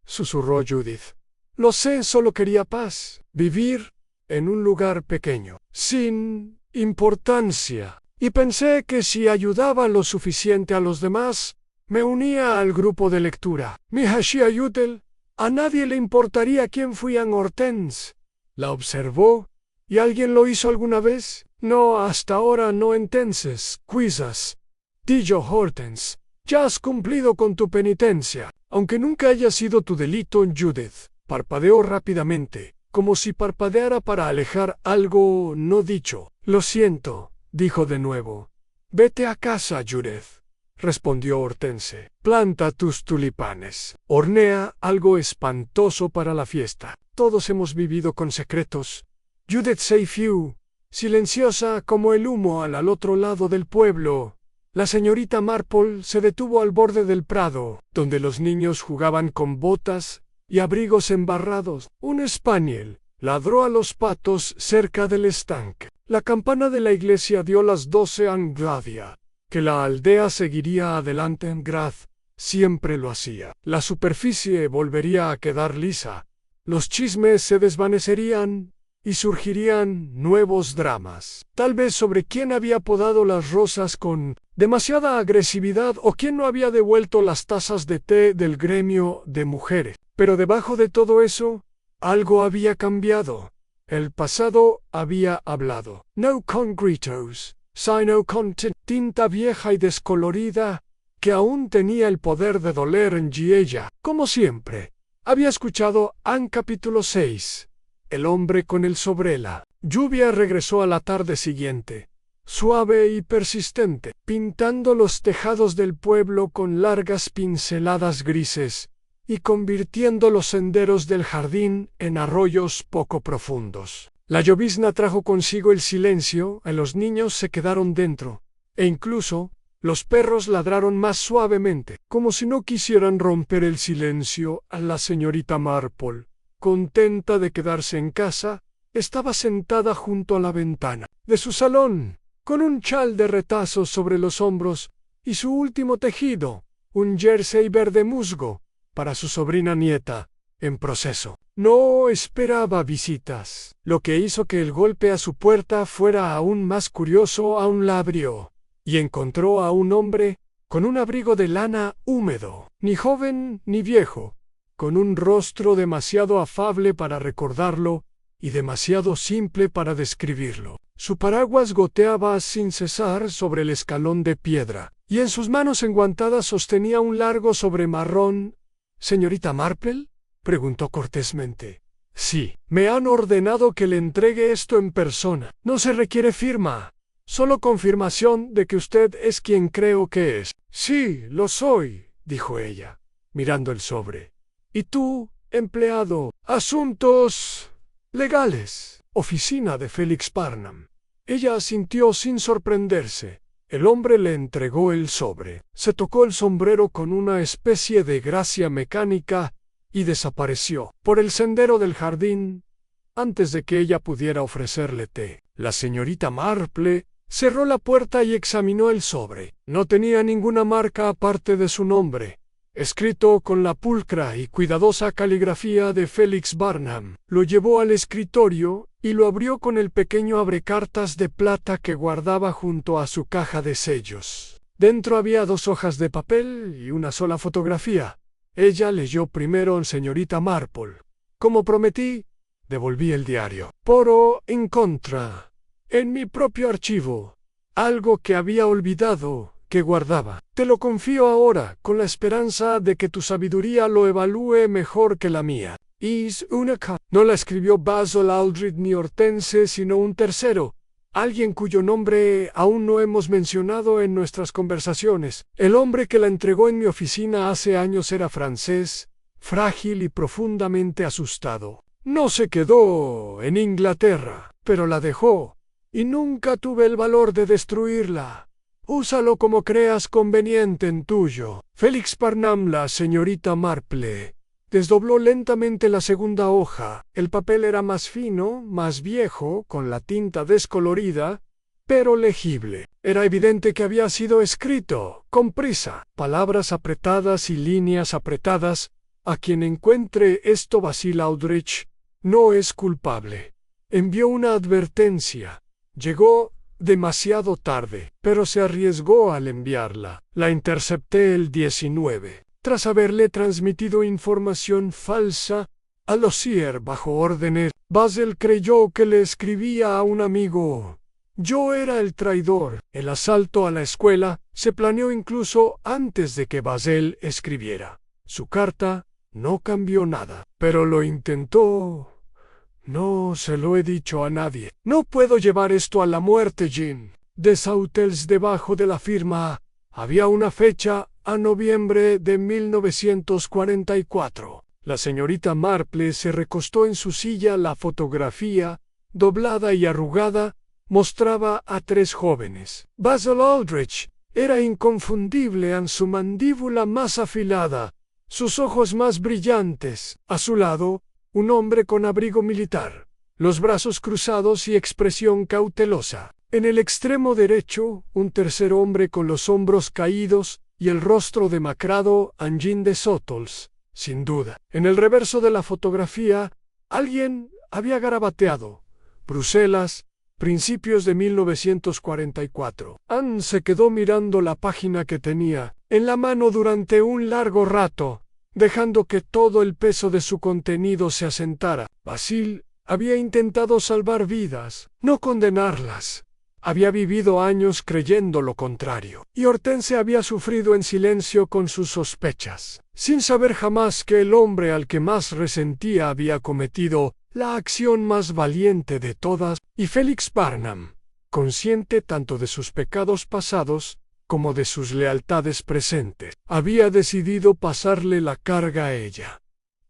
susurró Judith. «Lo sé, solo quería paz. Vivir en un lugar pequeño, sin importancia. Y pensé que si ayudaba lo suficiente a los demás, me unía al grupo de lectura. Mi hacía útil. A nadie le importaría quién fui». Hortense la observó. «¿Y alguien lo hizo alguna vez?» «No, hasta ahora no». «Entonces, quizás», dijo Hortense, «ya has cumplido con tu penitencia, aunque nunca haya sido tu delito». Judith parpadeó rápidamente, como si parpadeara para alejar algo no dicho. «Lo siento», dijo de nuevo. «Vete a casa, Judith», respondió Hortense. «Planta tus tulipanes. Hornea algo espantoso para la fiesta. Todos hemos vivido con secretos». Judith Seyfiu, silenciosa como el humo al otro lado del pueblo. La señorita Marple se detuvo al borde del prado, donde los niños jugaban con botas y abrigos embarrados. Un spaniel ladró a los patos cerca del estanque. La campana de la iglesia dio las 12 Angladia. Que la aldea seguiría adelante en Graz, siempre lo hacía. La superficie volvería a quedar lisa. Los chismes se desvanecerían y surgirían nuevos dramas. Tal vez sobre quién había podado las rosas con demasiada agresividad o quién no había devuelto las tazas de té del gremio de mujeres. Pero debajo de todo eso, algo había cambiado. El pasado había hablado. No con gritos, sino con tinta vieja y descolorida, que aún tenía el poder de doler en ella. Como siempre, había escuchado capítulo 6. El hombre con el sobrela. Lluvia regresó a la tarde siguiente, suave y persistente, pintando los tejados del pueblo con largas pinceladas grises y convirtiendo los senderos del jardín en arroyos poco profundos. La llovizna trajo consigo el silencio, y los niños se quedaron dentro, e incluso los perros ladraron más suavemente, como si no quisieran romper el silencio. A la señorita Marple contenta de quedarse en casa, estaba sentada junto a la ventana de su salón, con un chal de retazos sobre los hombros y su último tejido, un jersey verde musgo, para su sobrina nieta, en proceso. No esperaba visitas, lo que hizo que el golpe a su puerta fuera aún más curioso. Aún la abrió, y encontró a un hombre con un abrigo de lana húmedo, ni joven ni viejo, con un rostro demasiado afable para recordarlo y demasiado simple para describirlo. Su paraguas goteaba sin cesar sobre el escalón de piedra, y en sus manos enguantadas sostenía un largo sobre marrón. —¿Señorita Marple? —preguntó cortésmente. —Sí. Me han ordenado que le entregue esto en persona. No se requiere firma, solo confirmación de que usted es quien creo que es. —Sí, lo soy —dijo ella, mirando el sobre. —¿Y tú, empleado? —Asuntos legales. Oficina de Félix Barnum. Ella asintió sin sorprenderse. El hombre le entregó el sobre. Se tocó el sombrero con una especie de gracia mecánica y desapareció por el sendero del jardín antes de que ella pudiera ofrecerle té. La señorita Marple cerró la puerta y examinó el sobre. No tenía ninguna marca aparte de su nombre, escrito con la pulcra y cuidadosa caligrafía de Félix Barnum. Lo llevó al escritorio y lo abrió con el pequeño abrecartas de plata que guardaba junto a su caja de sellos. Dentro había 2 hojas de papel y una sola fotografía. Ella leyó primero: señorita Marple. Como prometí, devolví el diario. Poro en contra, en mi propio archivo. Algo que había olvidado, que guardaba. Te lo confío ahora, con la esperanza de que tu sabiduría lo evalúe mejor que la mía. No la escribió Basil Aldrich ni Hortense, sino un tercero, alguien cuyo nombre aún no hemos mencionado en nuestras conversaciones. El hombre que la entregó en mi oficina hace años era francés, frágil y profundamente asustado. No se quedó en Inglaterra, pero la dejó, y nunca tuve el valor de destruirla. Úsalo como creas conveniente en tuyo. Félix Barnum. La señorita Marple desdobló lentamente la segunda hoja. El papel era más fino, más viejo, con la tinta descolorida, pero legible. Era evidente que había sido escrito con prisa. Palabras apretadas y líneas apretadas. A quien encuentre esto, Basil Aldrich no es culpable. Envió una advertencia. Llegó demasiado tarde, pero se arriesgó al enviarla. La intercepté el 19. Tras haberle transmitido información falsa a Lozier bajo órdenes, Basil creyó que le escribía a un amigo. Yo era el traidor. El asalto a la escuela se planeó incluso antes de que Basil escribiera. Su carta no cambió nada, pero lo intentó. No se lo he dicho a nadie. No puedo llevar esto a la muerte, Jean. De Sautels. Debajo de la firma había una fecha: a noviembre de 1944. La señorita Marple se recostó en su silla. La fotografía, doblada y arrugada, mostraba a 3 jóvenes. Basil Aldrich era inconfundible en su mandíbula más afilada, sus ojos más brillantes. A su lado, un hombre con abrigo militar, los brazos cruzados y expresión cautelosa. En el extremo derecho, un tercer hombre con los hombros caídos y el rostro demacrado. Jean de Sotols, sin duda. En el reverso de la fotografía, alguien había garabateado: Bruselas, principios de 1944. Anne se quedó mirando la página que tenía en la mano durante un largo rato, dejando que todo el peso de su contenido se asentara. Basil había intentado salvar vidas, no condenarlas. Había vivido años creyendo lo contrario, y Hortense había sufrido en silencio con sus sospechas, sin saber jamás que el hombre al que más resentía había cometido la acción más valiente de todas. Y Félix Barnum, consciente tanto de sus pecados pasados como de sus lealtades presentes, había decidido pasarle la carga a ella.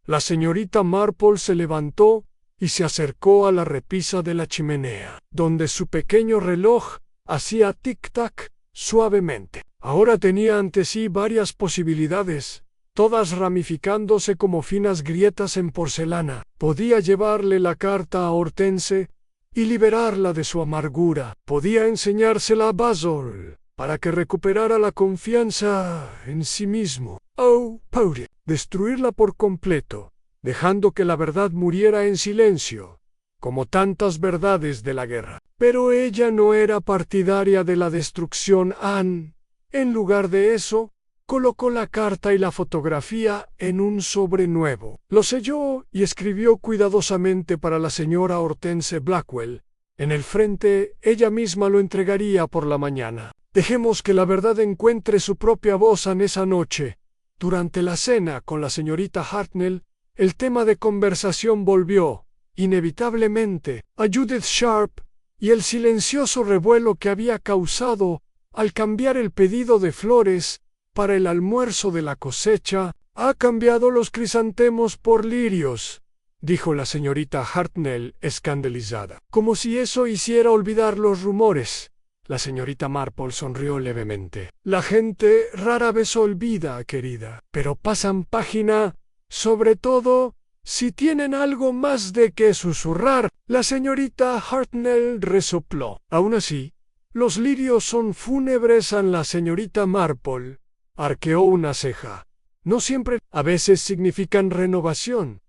La señorita Marple se levantó y se acercó a la repisa de la chimenea, donde su pequeño reloj hacía tic-tac suavemente. Ahora tenía ante sí varias posibilidades, todas ramificándose como finas grietas en porcelana. Podía llevarle la carta a Hortense y liberarla de su amargura. Podía enseñársela a Basil para que recuperara la confianza en sí mismo. Oh, podría destruirla por completo, dejando que la verdad muriera en silencio, como tantas verdades de la guerra. Pero ella no era partidaria de la destrucción. Anne, en lugar de eso, colocó la carta y la fotografía en un sobre nuevo. Lo selló y escribió cuidadosamente para la señora Hortense Blackwell. En el frente, ella misma lo entregaría por la mañana. Dejemos que la verdad encuentre su propia voz en esa noche. Durante la cena con la señorita Hartnell, el tema de conversación volvió, inevitablemente, a Judith Sharp y el silencioso revuelo que había causado al cambiar el pedido de flores para el almuerzo de la cosecha. «Ha cambiado los crisantemos por lirios», dijo la señorita Hartnell escandalizada. Como si eso hiciera olvidar los rumores. La señorita Marple sonrió levemente. «La gente rara vez olvida, querida, pero pasan página, sobre todo si tienen algo más de qué susurrar». La señorita Hartnell resopló. «Aún así, los lirios son fúnebres». En la señorita Marple arqueó una ceja. «No siempre, a veces significan renovación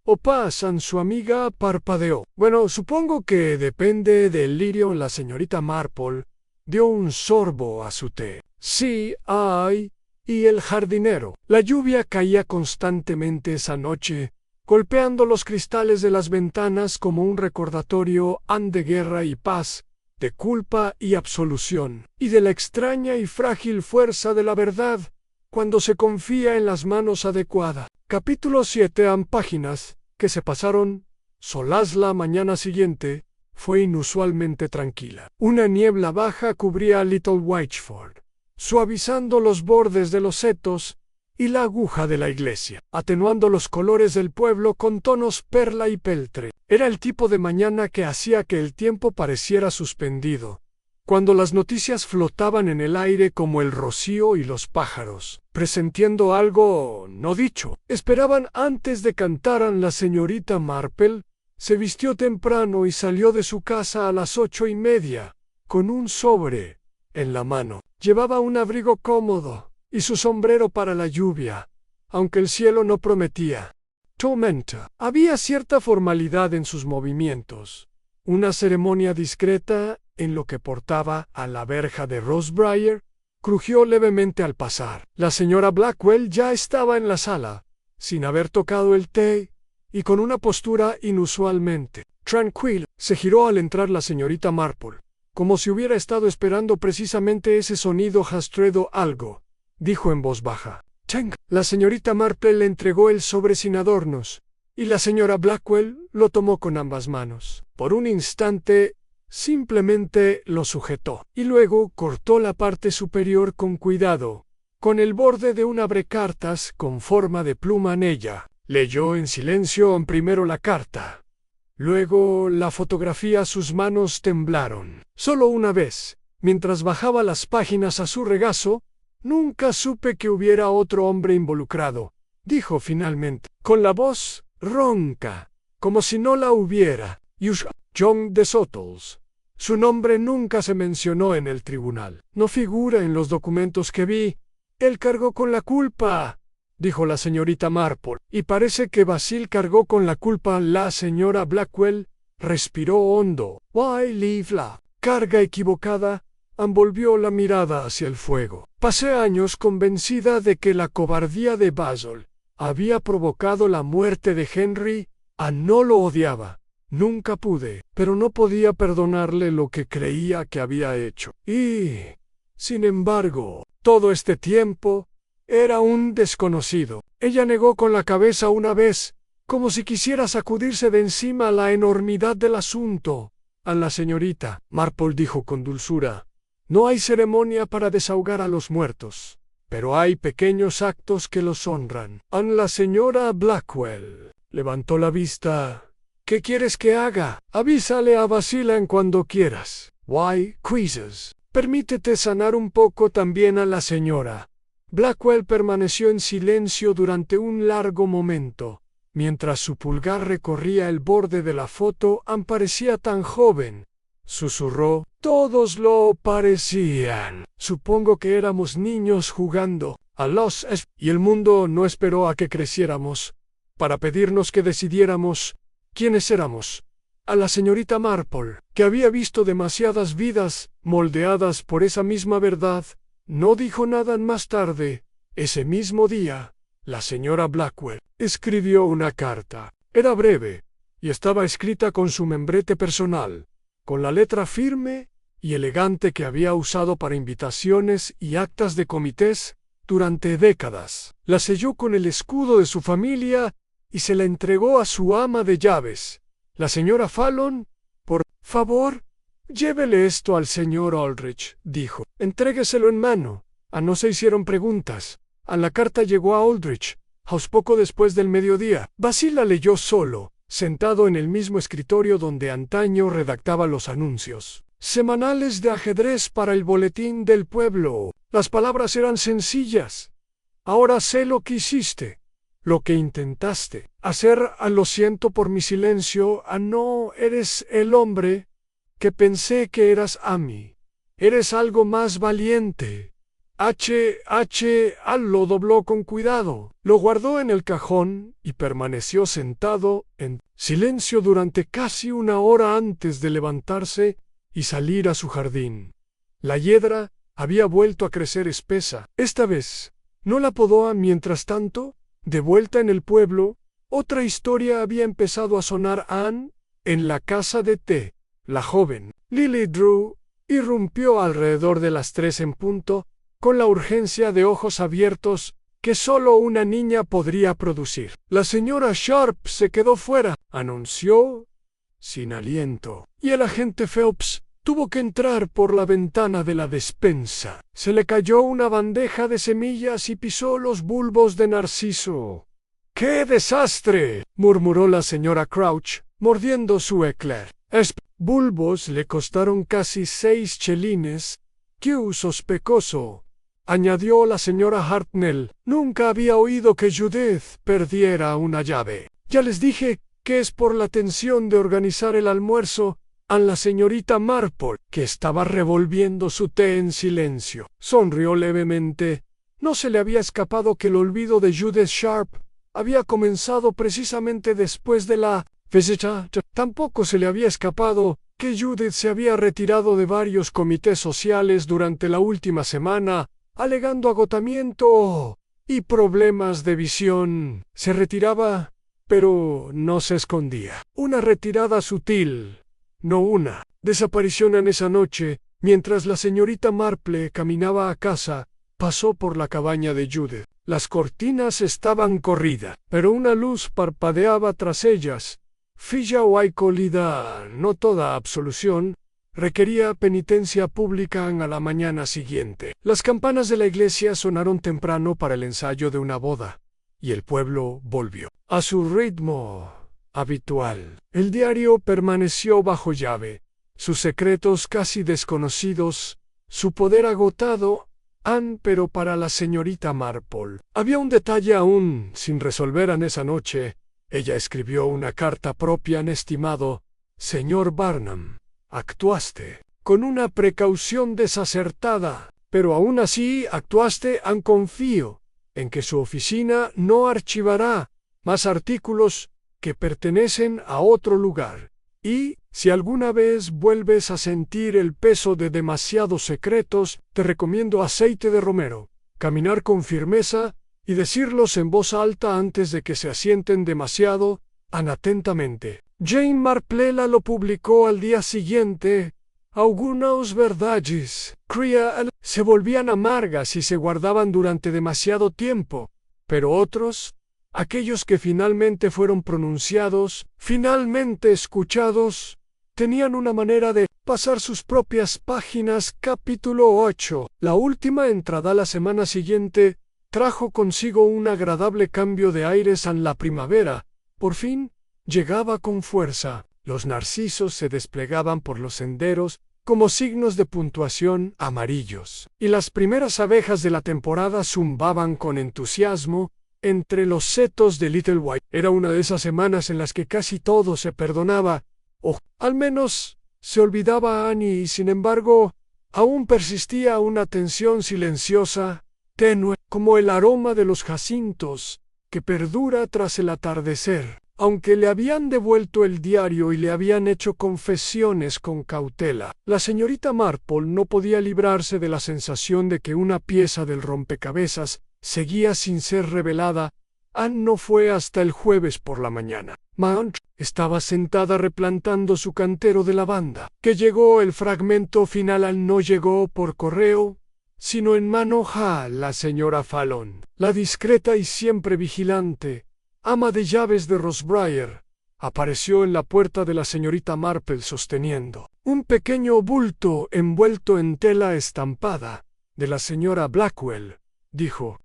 o paz». Su amiga parpadeó. «Bueno, supongo que depende del lirio». La señorita Marple dio un sorbo a su té. «Sí, ay, y el jardinero». La lluvia caía constantemente esa noche, golpeando los cristales de las ventanas como un recordatorio de guerra y paz, de culpa y absolución, y de la extraña y frágil fuerza de la verdad cuando se confía en las manos adecuadas. Capítulo 7. Páginas que se pasaron solas. La mañana siguiente fue inusualmente tranquila. Una niebla baja cubría a Little Whiteford, suavizando los bordes de los setos y la aguja de la iglesia, atenuando los colores del pueblo con tonos perla y peltre. Era el tipo de mañana que hacía que el tiempo pareciera suspendido, cuando las noticias flotaban en el aire como el rocío y los pájaros, presintiendo algo no dicho, esperaban antes de cantaran. La señorita Marple se vistió temprano y salió de su casa a las 8:30, con un sobre en la mano. Llevaba un abrigo cómodo y su sombrero para la lluvia, aunque el cielo no prometía tormenta. Había cierta formalidad en sus movimientos, una ceremonia discreta en lo que portaba a la verja de Rosebriar. Crujió levemente al pasar. La señora Blackwell ya estaba en la sala, sin haber tocado el té, y con una postura inusualmente tranquila. Se giró al entrar la señorita Marple, como si hubiera estado esperando precisamente ese sonido. «Has-traído algo», dijo en voz baja. «Tenga». La señorita Marple le entregó el sobre sin adornos, y la señora Blackwell lo tomó con ambas manos. Por un instante, simplemente lo sujetó, y luego cortó la parte superior con cuidado, con el borde de un abrecartas con forma de pluma en ella. Leyó en silencio primero la carta, luego la fotografía. Sus manos temblaron. Solo una vez, mientras bajaba las páginas a su regazo. «Nunca supe que hubiera otro hombre involucrado», dijo finalmente, con la voz ronca, como si no la hubiera. «John de Sottles. Su nombre nunca se mencionó en el tribunal. No figura en los documentos que vi. Él cargó con la culpa», dijo la señorita Marple. «Y parece que Basil cargó con la culpa». La señora Blackwell respiró hondo. «Why leave la carga equivocada?» Volvió la mirada hacia el fuego. «Pasé años convencida de que la cobardía de Basil había provocado la muerte de Henry. No lo odiaba. Nunca pude, pero no podía perdonarle lo que creía que había hecho. Y, sin embargo, todo este tiempo era un desconocido». Ella negó con la cabeza una vez, como si quisiera sacudirse de encima la enormidad del asunto. A la señorita Marple dijo con dulzura: «No hay ceremonia para desahogar a los muertos, pero hay pequeños actos que los honran». La señora Blackwell levantó la vista. «¿Qué quieres que haga?» «Avísale a Basil en cuando quieras». «Why, quizzes». «Permítete sanar un poco también a la señora Blackwell permaneció en silencio durante un largo momento. Mientras su pulgar recorría el borde de la foto, Anne parecía tan joven. Susurró, todos lo parecían. Supongo que éramos niños jugando a los y el mundo no esperó a que creciéramos para pedirnos que decidiéramos quiénes éramos. A la señorita Marple, que había visto demasiadas vidas moldeadas por esa misma verdad, no dijo nada más tarde. Ese mismo día, la señora Blackwell escribió una carta. Era breve y estaba escrita con su membrete personal, con la letra firme y elegante que había usado para invitaciones y actas de comités durante décadas. La selló con el escudo de su familia y se la entregó a su ama de llaves, la señora Fallon. Por favor, llévele esto al señor Aldrich, dijo. Entrégueselo en mano. No se hicieron preguntas. La carta llegó a Aldrich House poco después del mediodía. Basil la leyó solo, sentado en el mismo escritorio donde antaño redactaba los anuncios semanales de ajedrez para el boletín del pueblo. Las palabras eran sencillas. Ahora sé lo que hiciste, lo que intentaste hacer. Lo siento por mi silencio. No eres el hombre que pensé que eras, Amy. Eres algo más valiente. Lo dobló con cuidado, lo guardó en el cajón y permaneció sentado en silencio durante casi una hora antes de levantarse y salir a su jardín. La hiedra había vuelto a crecer espesa. Esta vez no la podó. Mientras tanto, de vuelta en el pueblo, otra historia había empezado a sonar. Anne, en la casa de té. La joven Lily Drew irrumpió alrededor de las 3 en punto, con la urgencia de ojos abiertos que solo una niña podría producir. La señora Sharp se quedó fuera, anunció, sin aliento, y el agente Phelps tuvo que entrar por la ventana de la despensa. Se le cayó una bandeja de semillas y pisó los bulbos de narciso. ¡Qué desastre!, murmuró la señora Crouch, mordiendo su eclair. Bulbos le costaron casi 6 chelines. ¡Qué sospechoso!, añadió la señora Hartnell. Nunca había oído que Judith perdiera una llave. Ya les dije que es por la tensión de organizar el almuerzo. A la señorita Marple, que estaba revolviendo su té en silencio, sonrió levemente. No se le había escapado que el olvido de Judith Sharp había comenzado precisamente después de la visita. Tampoco se le había escapado que Judith se había retirado de varios comités sociales durante la última semana, alegando agotamiento y problemas de visión. Se retiraba, pero no se escondía. Una retirada sutil, no una desaparición. En esa noche, mientras la señorita Marple caminaba a casa, pasó por la cabaña de Judith. Las cortinas estaban corridas, pero una luz parpadeaba tras ellas. Filla o aicolida, no toda absolución, requería penitencia pública. A la mañana siguiente, las campanas de la iglesia sonaron temprano para el ensayo de una boda, y el pueblo volvió a su ritmo habitual. El diario permaneció bajo llave, sus secretos casi desconocidos, su poder agotado. Pero para la señorita Marple había un detalle aún sin resolver. Esa noche, ella escribió una carta propia. Estimado señor Barnum, actuaste con una precaución desacertada, pero aún así actuaste. Confío en que su oficina no archivará más artículos que pertenecen a otro lugar. Y, si alguna vez vuelves a sentir el peso de demasiados secretos, te recomiendo aceite de romero, caminar con firmeza y decirlos en voz alta antes de que se asienten demasiado. Atentamente, Jane Marple. Lo publicó al día siguiente. Algunas verdades se volvían amargas y se guardaban durante demasiado tiempo, pero otros, aquellos que finalmente fueron pronunciados, finalmente escuchados, tenían una manera de pasar sus propias páginas. Capítulo 8. La última entrada la semana siguiente trajo consigo un agradable cambio de aires. La primavera, por fin, llegaba con fuerza. Los narcisos se desplegaban por los senderos como signos de puntuación amarillos, y las primeras abejas de la temporada zumbaban con entusiasmo entre los setos de Little White. Era una de esas semanas en las que casi todo se perdonaba, o al menos se olvidaba a Annie, y sin embargo, aún persistía una tensión silenciosa, tenue, como el aroma de los jacintos, que perdura tras el atardecer. Aunque le habían devuelto el diario y le habían hecho confesiones con cautela, la señorita Marple no podía librarse de la sensación de que una pieza del rompecabezas seguía sin ser revelada. Anne no fue hasta el jueves por la mañana. Mount estaba sentada replantando su cantero de lavanda. Que llegó el fragmento final. No llegó por correo, sino en mano a la señora Fallon, la discreta y siempre vigilante ama de llaves de Rosebriar, apareció en la puerta de la señorita Marple sosteniendo un pequeño bulto envuelto en tela estampada. De la señora Blackwell, dijo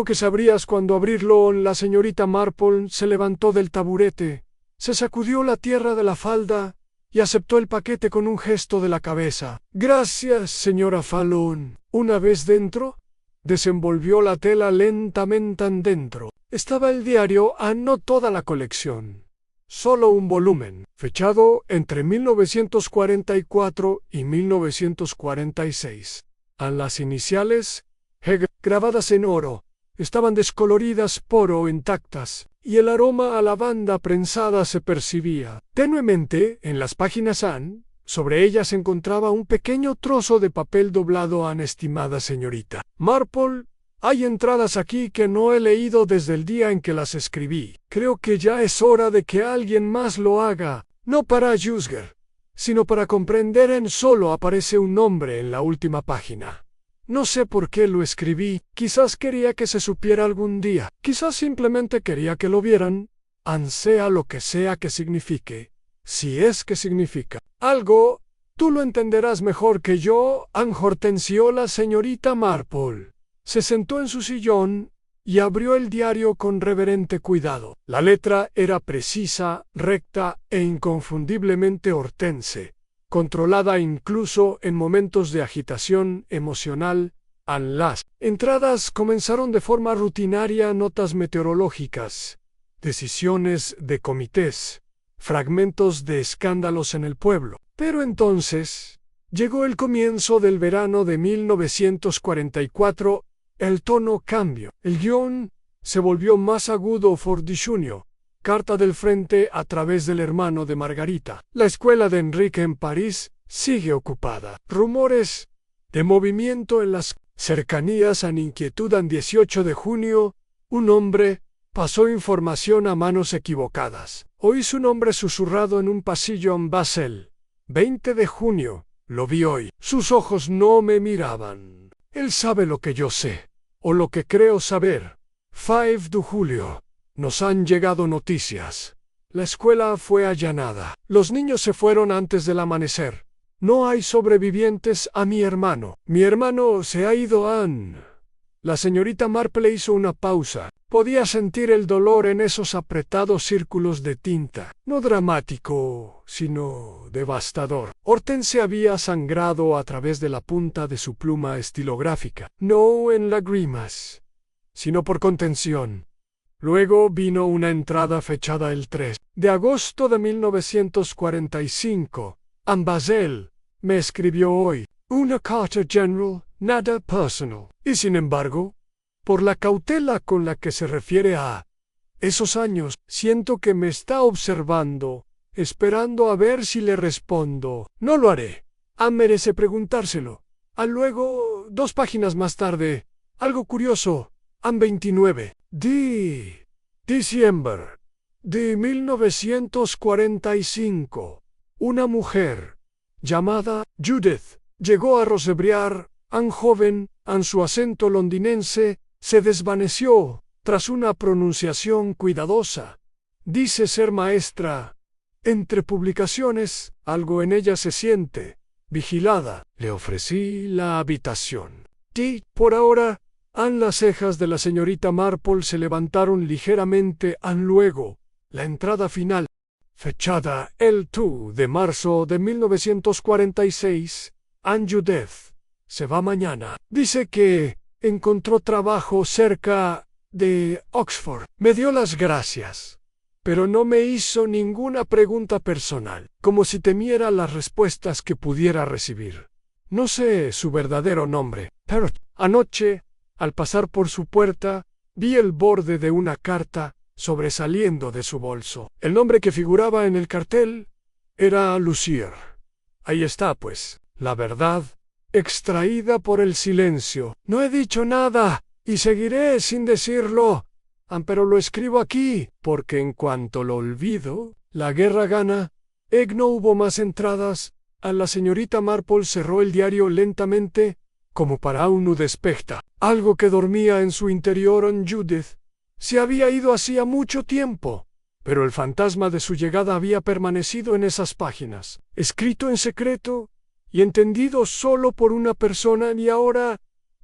que sabrías cuándo abrirlo. La señorita Marple se levantó del taburete, se sacudió la tierra de la falda y aceptó el paquete con un gesto de la cabeza. Gracias, señora Fallon. Una vez dentro, desenvolvió la tela lentamente dentro. Estaba el diario, no toda la colección, solo un volumen, fechado entre 1944 y 1946. Las iniciales, Heg, grabadas en oro, estaban descoloridas pero intactas, y el aroma a lavanda prensada se percibía tenuemente en las páginas. Sobre ellas se encontraba un pequeño trozo de papel doblado. Estimada señorita Marple, hay entradas aquí que no he leído desde el día en que las escribí. Creo que ya es hora de que alguien más lo haga, no para juzgar, sino para comprender. Solo aparece un nombre en la última página. No sé por qué lo escribí, quizás quería que se supiera algún día, quizás simplemente quería que lo vieran, sea lo que sea que signifique, si es que significa algo. Tú lo entenderás mejor que yo. Hortensió. La señorita Marple se sentó en su sillón y abrió el diario con reverente cuidado. La letra era precisa, recta e inconfundiblemente Hortense, controlada incluso en momentos de agitación emocional. Las entradas comenzaron de forma rutinaria: notas meteorológicas, decisiones de comités, fragmentos de escándalos en el pueblo. Pero entonces llegó el comienzo del verano de 1944. El tono cambió. El guión se volvió más agudo. Fordy Jr. Carta del frente a través del hermano de Margarita. La escuela de Enrique en París sigue ocupada. Rumores de movimiento en las cercanías. Inquietud. 18 de junio. Un hombre pasó información a manos equivocadas. Oí su nombre susurrado en un pasillo en Basel. 20 de junio. Lo vi hoy. Sus ojos no me miraban. Él sabe lo que yo sé, o lo que creo saber. 5 de julio. Nos han llegado noticias. La escuela fue allanada. Los niños se fueron antes del amanecer. No hay sobrevivientes a mi hermano. Mi hermano se ha ido. La señorita Marple hizo una pausa. Podía sentir el dolor en esos apretados círculos de tinta. No dramático, sino devastador. Hortense había sangrado a través de la punta de su pluma estilográfica. No en lágrimas, sino por contención. Luego vino una entrada fechada el 3 de agosto de 1945. Basel me escribió hoy. Una carta general, nada personal. Y sin embargo, por la cautela con la que se refiere a esos años, siento que me está observando, esperando a ver si le respondo. No lo haré. Merece preguntárselo. Luego, 2 páginas más tarde, algo curioso. 29 de diciembre de 1945. Una mujer llamada Judith llegó a Rosebriar. Joven, su acento londinense se desvaneció tras una pronunciación cuidadosa. Dice ser maestra. Entre publicaciones, algo en ella se siente vigilada. Le ofrecí la habitación. Por ahora. Las cejas de la señorita Marple se levantaron ligeramente. Luego, la entrada final. Fechada el 2 de marzo de 1946, Ann Judith se va mañana. Dice que encontró trabajo cerca de Oxford. Me dio las gracias, pero no me hizo ninguna pregunta personal, como si temiera las respuestas que pudiera recibir. No sé su verdadero nombre, pero anoche, al pasar por su puerta, vi el borde de una carta sobresaliendo de su bolso. El nombre que figuraba en el cartel era Lucier. Ahí está, pues, la verdad, extraída por el silencio. No he dicho nada, y seguiré sin decirlo, pero lo escribo aquí, porque en cuanto lo olvido, la guerra gana. No hubo más entradas. La señorita Marple cerró el diario lentamente, como para un despejta. Algo que dormía en su interior en Judith se había ido hacía mucho tiempo, pero el fantasma de su llegada había permanecido en esas páginas, escrito en secreto y entendido solo por una persona, y ahora,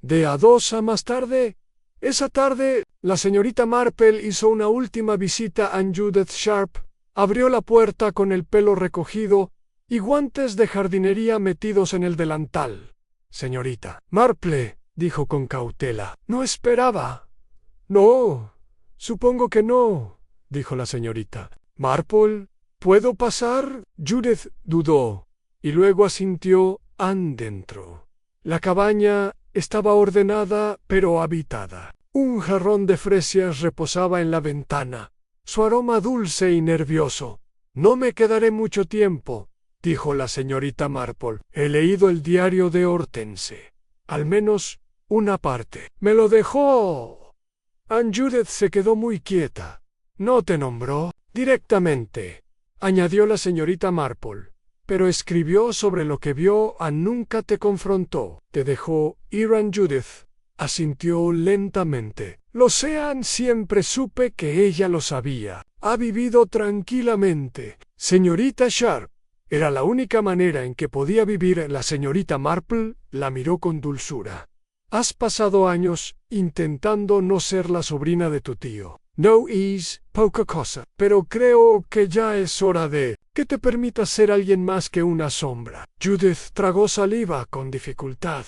de a dos a más tarde, esa tarde, la señorita Marple hizo una última visita a Judith Sharp, abrió la puerta con el pelo recogido y guantes de jardinería metidos en el delantal. Señorita Marple, dijo con cautela, no esperaba. No, supongo que no, dijo la señorita Marple. ¿Puedo pasar? Judith dudó, y luego asintió. Ann dentro. La cabaña estaba ordenada pero habitada. Un jarrón de fresias reposaba en la ventana, su aroma dulce y nervioso. No me quedaré mucho tiempo, dijo la señorita Marple. He leído el diario de Hortense. Al menos una parte. Me lo dejó. Ann Judith se quedó muy quieta. No te nombró directamente, añadió la señorita Marple, pero escribió sobre lo que vio. Nunca te confrontó. Te dejó ir. Ann Judith asintió lentamente. Lo sé, Ann, siempre supe que ella lo sabía. Ha vivido tranquilamente. Señorita Sharp. Era la única manera en que podía vivir. La señorita Marple la miró con dulzura. Has pasado años intentando no ser la sobrina de tu tío. No es poca cosa, pero creo que ya es hora de que te permitas ser alguien más que una sombra. Judith tragó saliva con dificultad.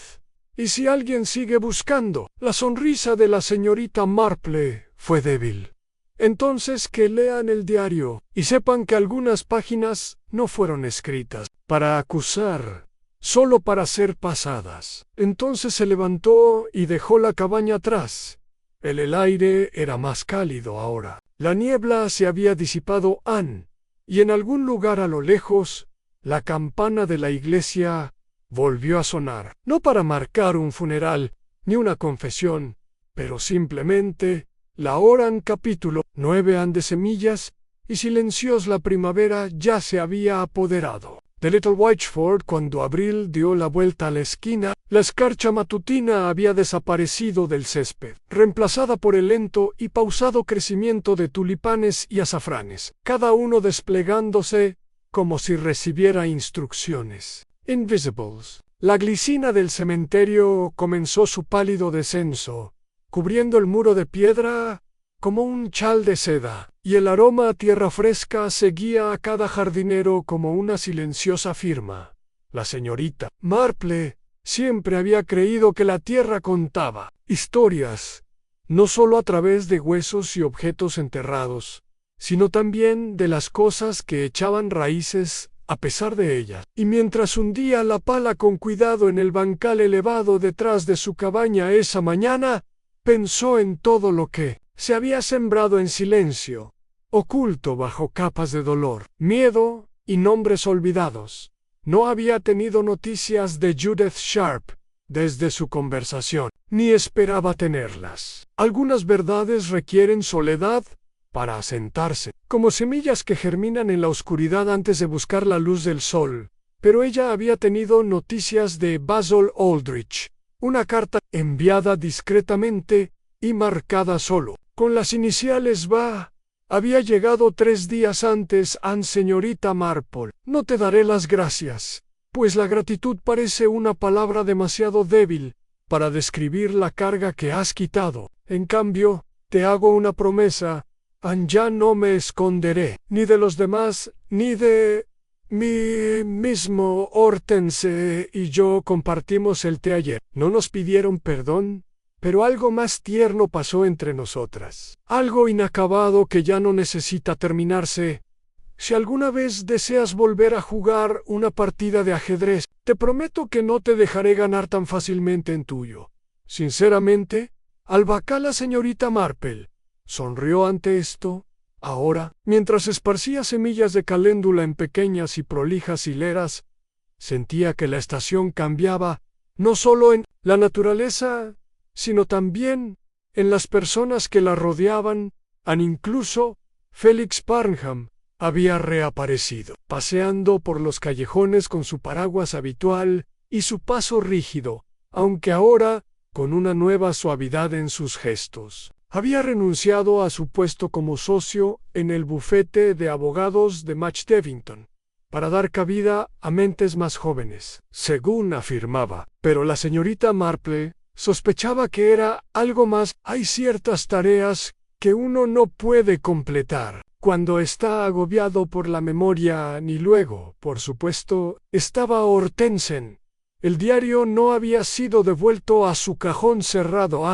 Y si alguien sigue buscando, la sonrisa de la señorita Marple fue débil. Entonces que lean el diario y sepan que algunas páginas no fueron escritas para acusar, solo para ser pasadas. Entonces se levantó y dejó la cabaña atrás. El aire era más cálido ahora. La niebla se había disipado. Ann, y en algún lugar a lo lejos, la campana de la iglesia volvió a sonar. No para marcar un funeral ni una confesión, pero simplemente la hora. En capítulo 9. De semillas y silencios. La primavera ya se había apoderado de Little Wychford cuando abril dio la vuelta a la esquina. La escarcha matutina había desaparecido del césped, reemplazada por el lento y pausado crecimiento de tulipanes y azafranes, cada uno desplegándose como si recibiera instrucciones. Invisibles. La glicina del cementerio comenzó su pálido descenso, cubriendo el muro de piedra como un chal de seda, y el aroma a tierra fresca seguía a cada jardinero como una silenciosa firma. La señorita Marple siempre había creído que la tierra contaba historias, no solo a través de huesos y objetos enterrados, sino también de las cosas que echaban raíces a pesar de ella. Y mientras hundía la pala con cuidado en el bancal elevado detrás de su cabaña esa mañana, pensó en todo lo que se había sembrado en silencio, oculto bajo capas de dolor, miedo y nombres olvidados. No había tenido noticias de Judith Sharp desde su conversación, ni esperaba tenerlas. Algunas verdades requieren soledad para asentarse, como semillas que germinan en la oscuridad antes de buscar la luz del sol. Pero ella había tenido noticias de Basil Aldrich, una carta enviada discretamente y marcada solo con las iniciales BA. Había llegado 3 días antes. Ann, señorita Marple, no te daré las gracias, pues la gratitud parece una palabra demasiado débil para describir la carga que has quitado. En cambio, te hago una promesa. Ya no me esconderé, ni de los demás, ni de mí mismo. Hortense y yo compartimos el té ayer. No nos pidieron perdón, pero algo más tierno pasó entre nosotras. Algo inacabado que ya no necesita terminarse. Si alguna vez deseas volver a jugar una partida de ajedrez, te prometo que no te dejaré ganar tan fácilmente en tuyo. Sinceramente, albacá la señorita Marple. Sonrió ante esto. Ahora, mientras esparcía semillas de caléndula en pequeñas y prolijas hileras, sentía que la estación cambiaba, no solo en la naturaleza, sino también en las personas que la rodeaban. Incluso Félix Parnham había reaparecido, paseando por los callejones con su paraguas habitual y su paso rígido, aunque ahora con una nueva suavidad en sus gestos. Había renunciado a su puesto como socio en el bufete de abogados de Match Devington, para dar cabida a mentes más jóvenes, según afirmaba, pero la señorita Marple sospechaba que era algo más. Hay ciertas tareas que uno no puede completar cuando está agobiado por la memoria, ni luego, por supuesto, estaba Hortense. El diario no había sido devuelto a su cajón cerrado.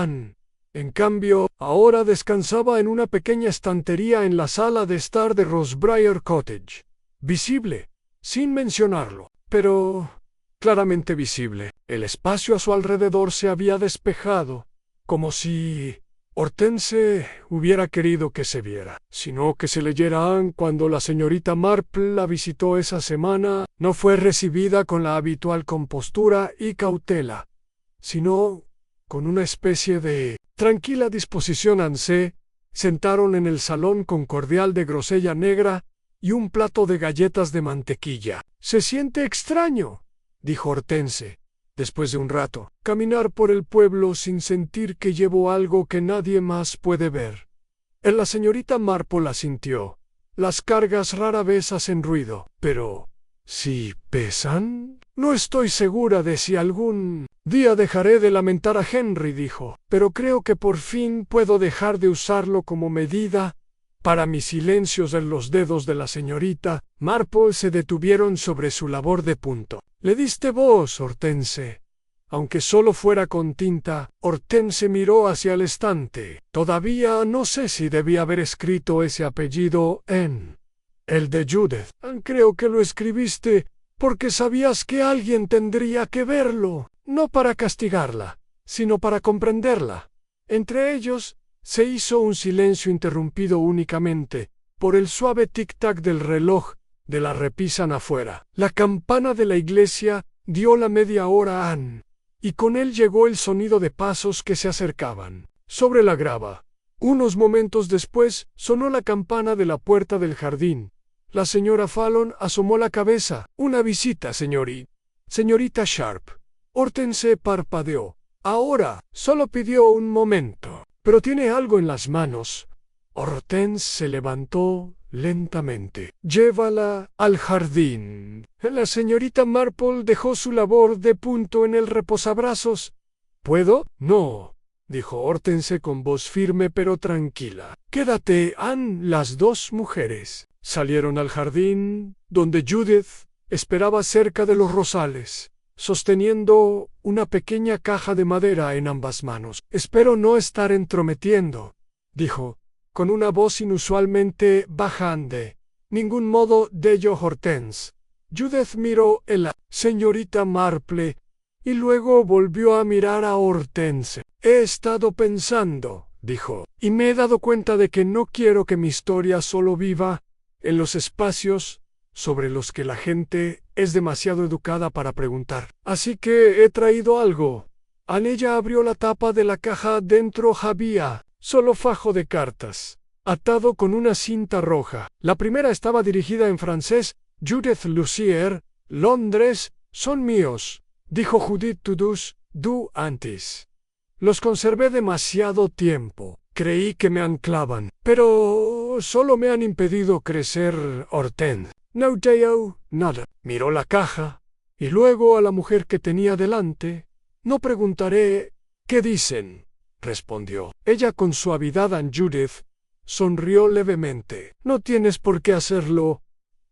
En cambio, ahora descansaba en una pequeña estantería en la sala de estar de Rosebriar Cottage. Visible, sin mencionarlo, pero claramente visible. El espacio a su alrededor se había despejado, como si Hortense hubiera querido que se viera, sino que se leyera. Cuando la señorita Marple la visitó esa semana, no fue recibida con la habitual compostura y cautela, sino con una especie de tranquila disposición. Se sentaron en el salón con cordial de grosella negra y un plato de galletas de mantequilla. «Se siente extraño», dijo Hortense, después de un rato, «caminar por el pueblo sin sentir que llevo algo que nadie más puede ver». La señorita Marple asintió. «Las cargas rara vez hacen ruido, pero si pesan, no estoy segura de si algún día dejaré de lamentar a Henry», dijo, «pero creo que por fin puedo dejar de usarlo como medida para mis silencios». En los dedos de la señorita Marple se detuvieron sobre su labor de punto. «¿Le diste voz, Hortense?» Aunque solo fuera con tinta. Hortense miró hacia el estante. «Todavía no sé si debí haber escrito ese apellido en el de Judith. Creo que lo escribiste porque sabías que alguien tendría que verlo, no para castigarla, sino para comprenderla». Entre ellos se hizo un silencio interrumpido únicamente por el suave tic-tac del reloj de la repisa afuera. La campana de la iglesia dio la media hora y con él llegó el sonido de pasos que se acercaban sobre la grava. Unos momentos después sonó la campana de la puerta del jardín. La señora Fallon asomó la cabeza. «Una visita, señorita Sharp». Hortense parpadeó. «Ahora, solo pidió un momento. Pero tiene algo en las manos». Hortense se levantó lentamente. «Llévala al jardín». La señorita Marple dejó su labor de punto en el reposabrazos. «¿Puedo?» «No», dijo Hortense con voz firme pero tranquila. «Quédate». Las dos mujeres salieron al jardín, donde Judith esperaba cerca de los rosales, sosteniendo una pequeña caja de madera en ambas manos. «Espero no estar entrometiendo», dijo, con una voz inusualmente baja. «De ningún modo», dijo Hortense. Judith miró a la señorita Marple y luego volvió a mirar a Hortense. «He estado pensando», dijo, «y me he dado cuenta de que no quiero que mi historia solo viva en los espacios sobre los que la gente es demasiado educada para preguntar. Así que he traído algo». Ella abrió la tapa de la caja. Dentro había solo fajo de cartas, atado con una cinta roja. La primera estaba dirigida en francés. «Judith Lucier, Londres, son míos», dijo Judith Tudus, du antes. «Los conservé demasiado tiempo. Creí que me anclaban, pero solo me han impedido crecer». Hortense no dijo nada. Miró la caja y luego a la mujer que tenía delante. «No preguntaré qué dicen», respondió. Ella con suavidad. Judith sonrió levemente. No tienes por qué hacerlo.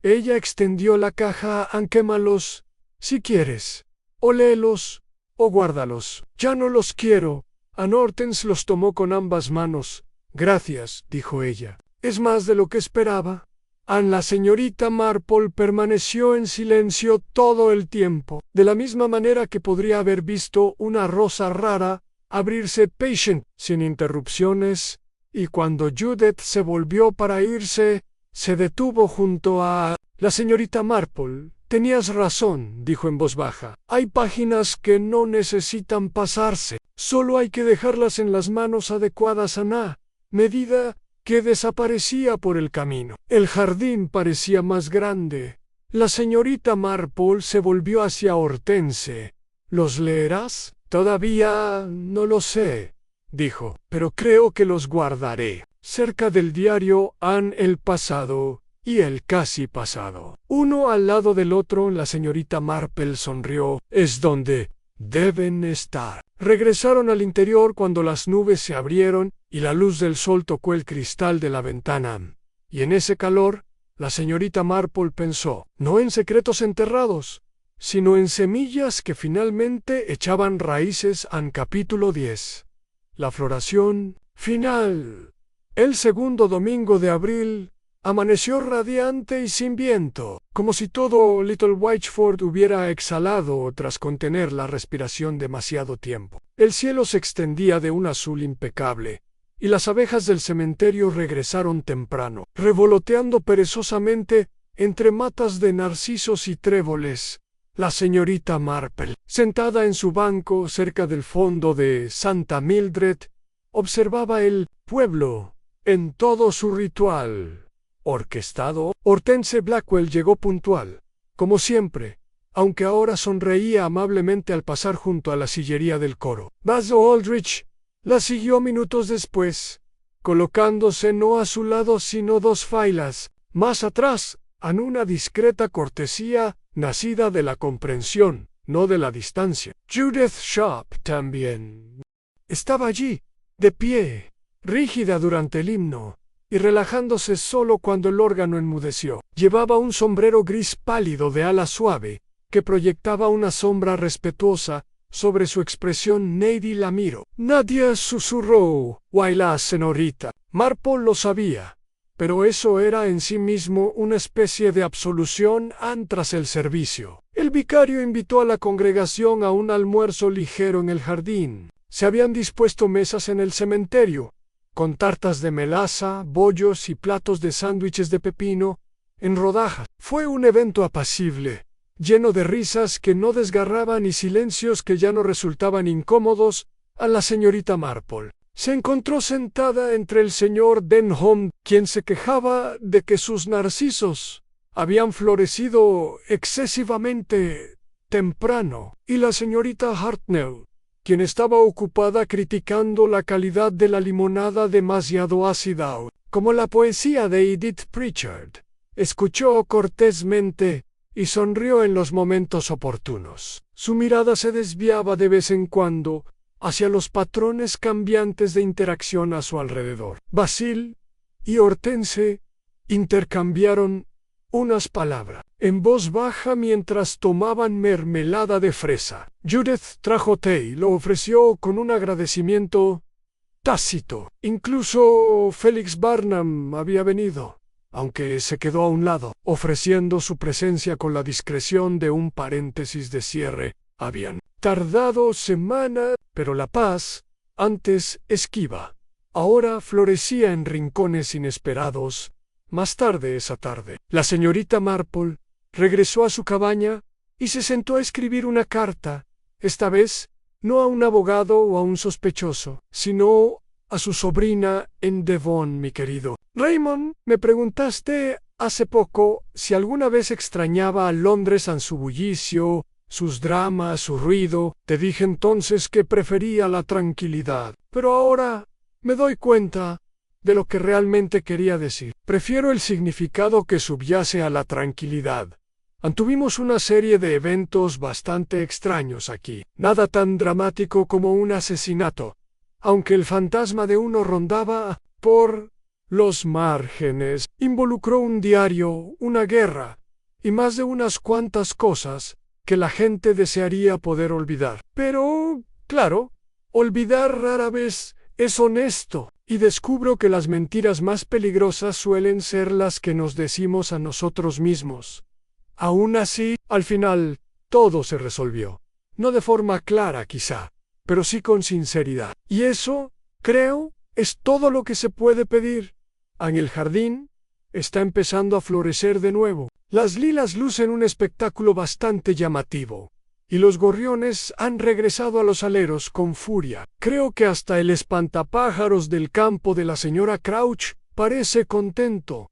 Ella extendió la caja. Quémalos, si quieres. O léelos, o guárdalos. Ya no los quiero. Ann Hortense los tomó con ambas manos. Gracias, dijo ella. Es más de lo que esperaba. La señorita Marple permaneció en silencio todo el tiempo, de la misma manera que podría haber visto una rosa rara abrirse patient, sin interrupciones, y cuando Judith se volvió para irse, se detuvo junto a la señorita Marple. Tenías razón, dijo en voz baja. Hay páginas que no necesitan pasarse, solo hay que dejarlas en las manos adecuadas a medida que desaparecía por el camino. El jardín parecía más grande. La señorita Marple se volvió hacia Hortense. ¿Los leerás? Todavía no lo sé, dijo, pero creo que los guardaré. Cerca del diario han el pasado y el casi pasado. Uno al lado del otro, la señorita Marple sonrió. Es donde deben estar. Regresaron al interior cuando las nubes se abrieron y la luz del sol tocó el cristal de la ventana. Y en ese calor, la señorita Marple pensó, no en secretos enterrados, sino en semillas que finalmente echaban raíces. Capítulo 10. La floración final. El segundo domingo de abril amaneció radiante y sin viento, como si todo Little Whiteford hubiera exhalado tras contener la respiración demasiado tiempo. El cielo se extendía de un azul impecable, y las abejas del cementerio regresaron temprano, revoloteando perezosamente entre matas de narcisos y tréboles. La señorita Marple, sentada en su banco cerca del fondo de Santa Mildred, observaba el pueblo en todo su ritual orquestado. Hortense Blackwell llegó puntual, como siempre, aunque ahora sonreía amablemente al pasar junto a la sillería del coro. Basil Aldrich la siguió minutos después, colocándose no a su lado sino 2 filas más atrás, en una discreta cortesía nacida de la comprensión, no de la distancia. Judith Sharp también estaba allí, de pie, rígida durante el himno, y relajándose solo cuando el órgano enmudeció. Llevaba un sombrero gris pálido de ala suave, que proyectaba una sombra respetuosa sobre su expresión. Neddy la miró. Nadie susurró, «Waila, señorita». Marple lo sabía, pero eso era en sí mismo una especie de absolución tras el servicio. El vicario invitó a la congregación a un almuerzo ligero en el jardín. Se habían dispuesto mesas en el cementerio, con tartas de melaza, bollos y platos de sándwiches de pepino en rodajas. Fue un evento apacible, lleno de risas que no desgarraban y silencios que ya no resultaban incómodos. A la señorita Marple se encontró sentada entre el señor Denham, quien se quejaba de que sus narcisos habían florecido excesivamente temprano, y la señorita Hartnell, quien estaba ocupada criticando la calidad de la limonada demasiado ácida, como la poesía de Edith Pritchard. Escuchó cortésmente y sonrió en los momentos oportunos. Su mirada se desviaba de vez en cuando hacia los patrones cambiantes de interacción a su alrededor. Basil y Hortense intercambiaron unas palabras en voz baja mientras tomaban mermelada de fresa. Judith trajo té y lo ofreció con un agradecimiento tácito. Incluso Felix Barnum había venido, aunque se quedó a un lado, ofreciendo su presencia con la discreción de un paréntesis de cierre. Habían tardado semanas, pero la paz, antes esquiva, ahora florecía en rincones inesperados. Más tarde esa tarde, la señorita Marple regresó a su cabaña y se sentó a escribir una carta, esta vez no a un abogado o a un sospechoso, sino a su sobrina en Devon. Mi querido Raymond, me preguntaste hace poco si alguna vez extrañaba a Londres en su bullicio, sus dramas, su ruido. Te dije entonces que prefería la tranquilidad, pero ahora me doy cuenta de lo que realmente quería decir. Prefiero el significado que subyace a la tranquilidad. Tuvimos una serie de eventos bastante extraños aquí. Nada tan dramático como un asesinato, aunque el fantasma de uno rondaba por los márgenes, involucró un diario, una guerra, y más de unas cuantas cosas que la gente desearía poder olvidar. Pero, claro, olvidar rara vez es honesto, y descubro que las mentiras más peligrosas suelen ser las que nos decimos a nosotros mismos. Aún así, al final, todo se resolvió. No de forma clara, quizá, pero sí con sinceridad. Y eso, creo, es todo lo que se puede pedir. En el jardín está empezando a florecer de nuevo. Las lilas lucen un espectáculo bastante llamativo, y los gorriones han regresado a los aleros con furia. Creo que hasta el espantapájaros del campo de la señora Crouch parece contento.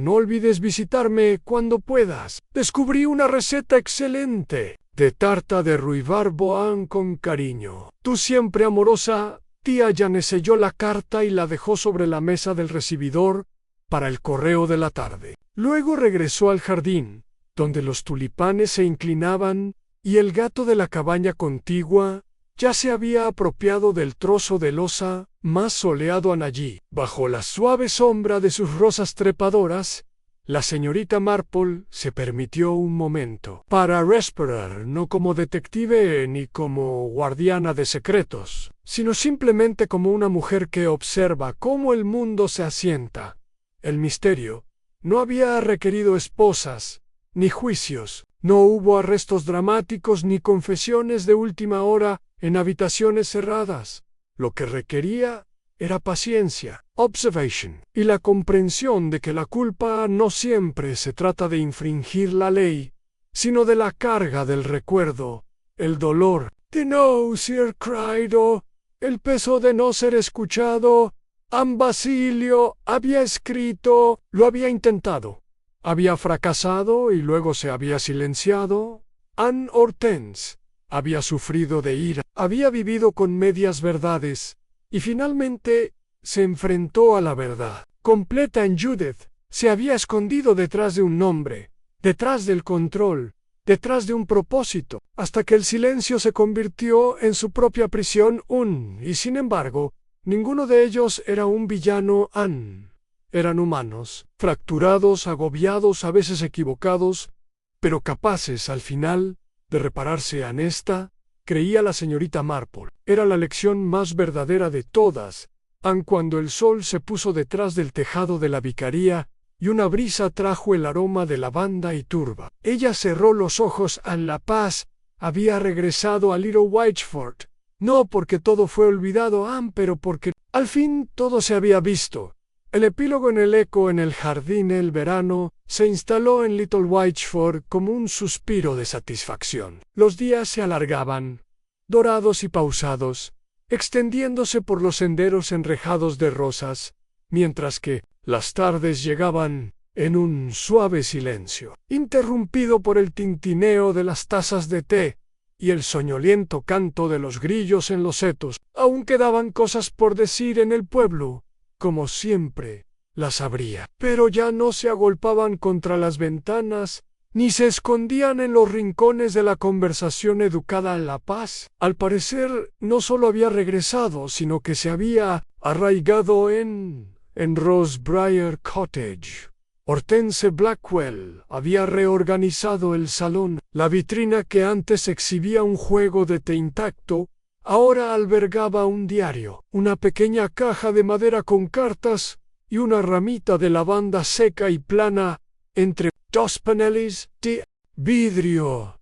No olvides visitarme cuando puedas. Descubrí una receta excelente de tarta de rhubarbo con cariño. Tu siempre amorosa tía Jane selló la carta y la dejó sobre la mesa del recibidor para el correo de la tarde. Luego regresó al jardín, donde los tulipanes se inclinaban y el gato de la cabaña contigua ya se había apropiado del trozo de losa más soleado allí. Bajo la suave sombra de sus rosas trepadoras, la señorita Marple se permitió un momento para respirar, no como detective ni como guardiana de secretos, sino simplemente como una mujer que observa cómo el mundo se asienta. El misterio no había requerido esposas, ni juicios. No hubo arrestos dramáticos ni confesiones de última hora en habitaciones cerradas. Lo que requería era paciencia, observation, y la comprensión de que la culpa no siempre se trata de infringir la ley, sino de la carga del recuerdo, el dolor de no ser creído, el peso de no ser escuchado. Basilio había escrito, lo había intentado. Había fracasado y luego se había silenciado. Anne Hortense había sufrido de ira, había vivido con medias verdades, y finalmente se enfrentó a la verdad completa en Judith. Se había escondido detrás de un nombre, detrás del control, detrás de un propósito, hasta que el silencio se convirtió en su propia prisión. Y sin embargo, ninguno de ellos era un villano. Eran humanos, fracturados, agobiados, a veces equivocados, pero capaces, al final, de repararse en esta, creía la señorita Marple. Era la lección más verdadera de todas, cuando el sol se puso detrás del tejado de la vicaría y una brisa trajo el aroma de lavanda y turba. Ella cerró los ojos. La paz había regresado a Little Whiteford, no porque todo fue olvidado, pero porque al fin todo se había visto. El epílogo en el eco en el jardín. El verano se instaló en Little Whiteford como un suspiro de satisfacción. Los días se alargaban, dorados y pausados, extendiéndose por los senderos enrejados de rosas, mientras que las tardes llegaban en un suave silencio, interrumpido por el tintineo de las tazas de té y el soñoliento canto de los grillos en los setos. Aún quedaban cosas por decir en el pueblo, como siempre las habría, pero ya no se agolpaban contra las ventanas, ni se escondían en los rincones de la conversación educada. La paz, al parecer, no solo había regresado, sino que se había arraigado en Rosebriar Cottage. Hortense Blackwell había reorganizado el salón. La vitrina que antes exhibía un juego de té intacto, ahora albergaba un diario, una pequeña caja de madera con cartas y una ramita de lavanda seca y plana entre dos paneles de vidrio.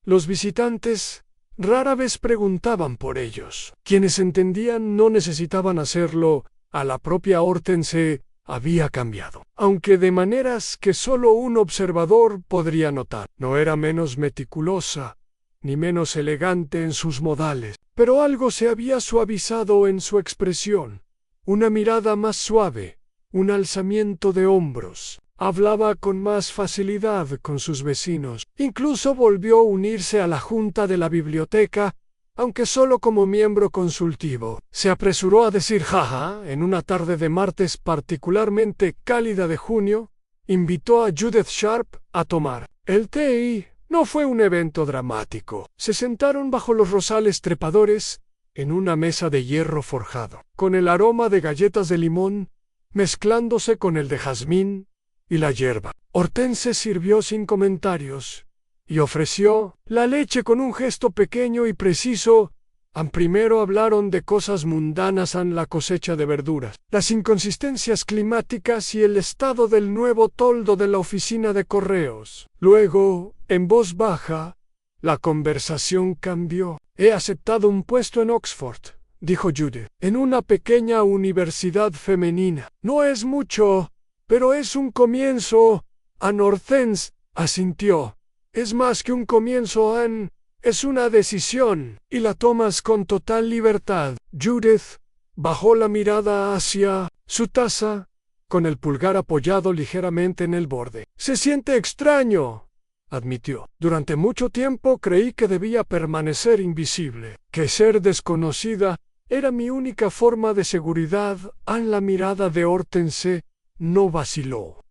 Los visitantes rara vez preguntaban por ellos. Quienes entendían no necesitaban hacerlo. A la propia Hortense había cambiado, aunque de maneras que solo un observador podría notar. No era menos meticulosa, ni menos elegante en sus modales, pero algo se había suavizado en su expresión. Una mirada más suave, un alzamiento de hombros. Hablaba con más facilidad con sus vecinos. Incluso volvió a unirse a la junta de la biblioteca, aunque solo como miembro consultivo. Se apresuró a decir jaja en una tarde de martes particularmente cálida de junio. Invitó a Judith Sharp a tomar el té y no fue un evento dramático. Se sentaron bajo los rosales trepadores en una mesa de hierro forjado, con el aroma de galletas de limón mezclándose con el de jazmín y la hierba. Hortense sirvió sin comentarios y ofreció la leche con un gesto pequeño y preciso. Primero hablaron de cosas mundanas en la cosecha de verduras, las inconsistencias climáticas y el estado del nuevo toldo de la oficina de correos. Luego, en voz baja, la conversación cambió. He aceptado un puesto en Oxford, dijo Judith, en una pequeña universidad femenina. No es mucho, pero es un comienzo. Anne Hortense asintió. Es más que un comienzo, Anne. Es una decisión, y la tomas con total libertad. Judith bajó la mirada hacia su taza, con el pulgar apoyado ligeramente en el borde. Se siente extraño, admitió. Durante mucho tiempo creí que debía permanecer invisible, que ser desconocida era mi única forma de seguridad. La mirada de Hortense no vaciló.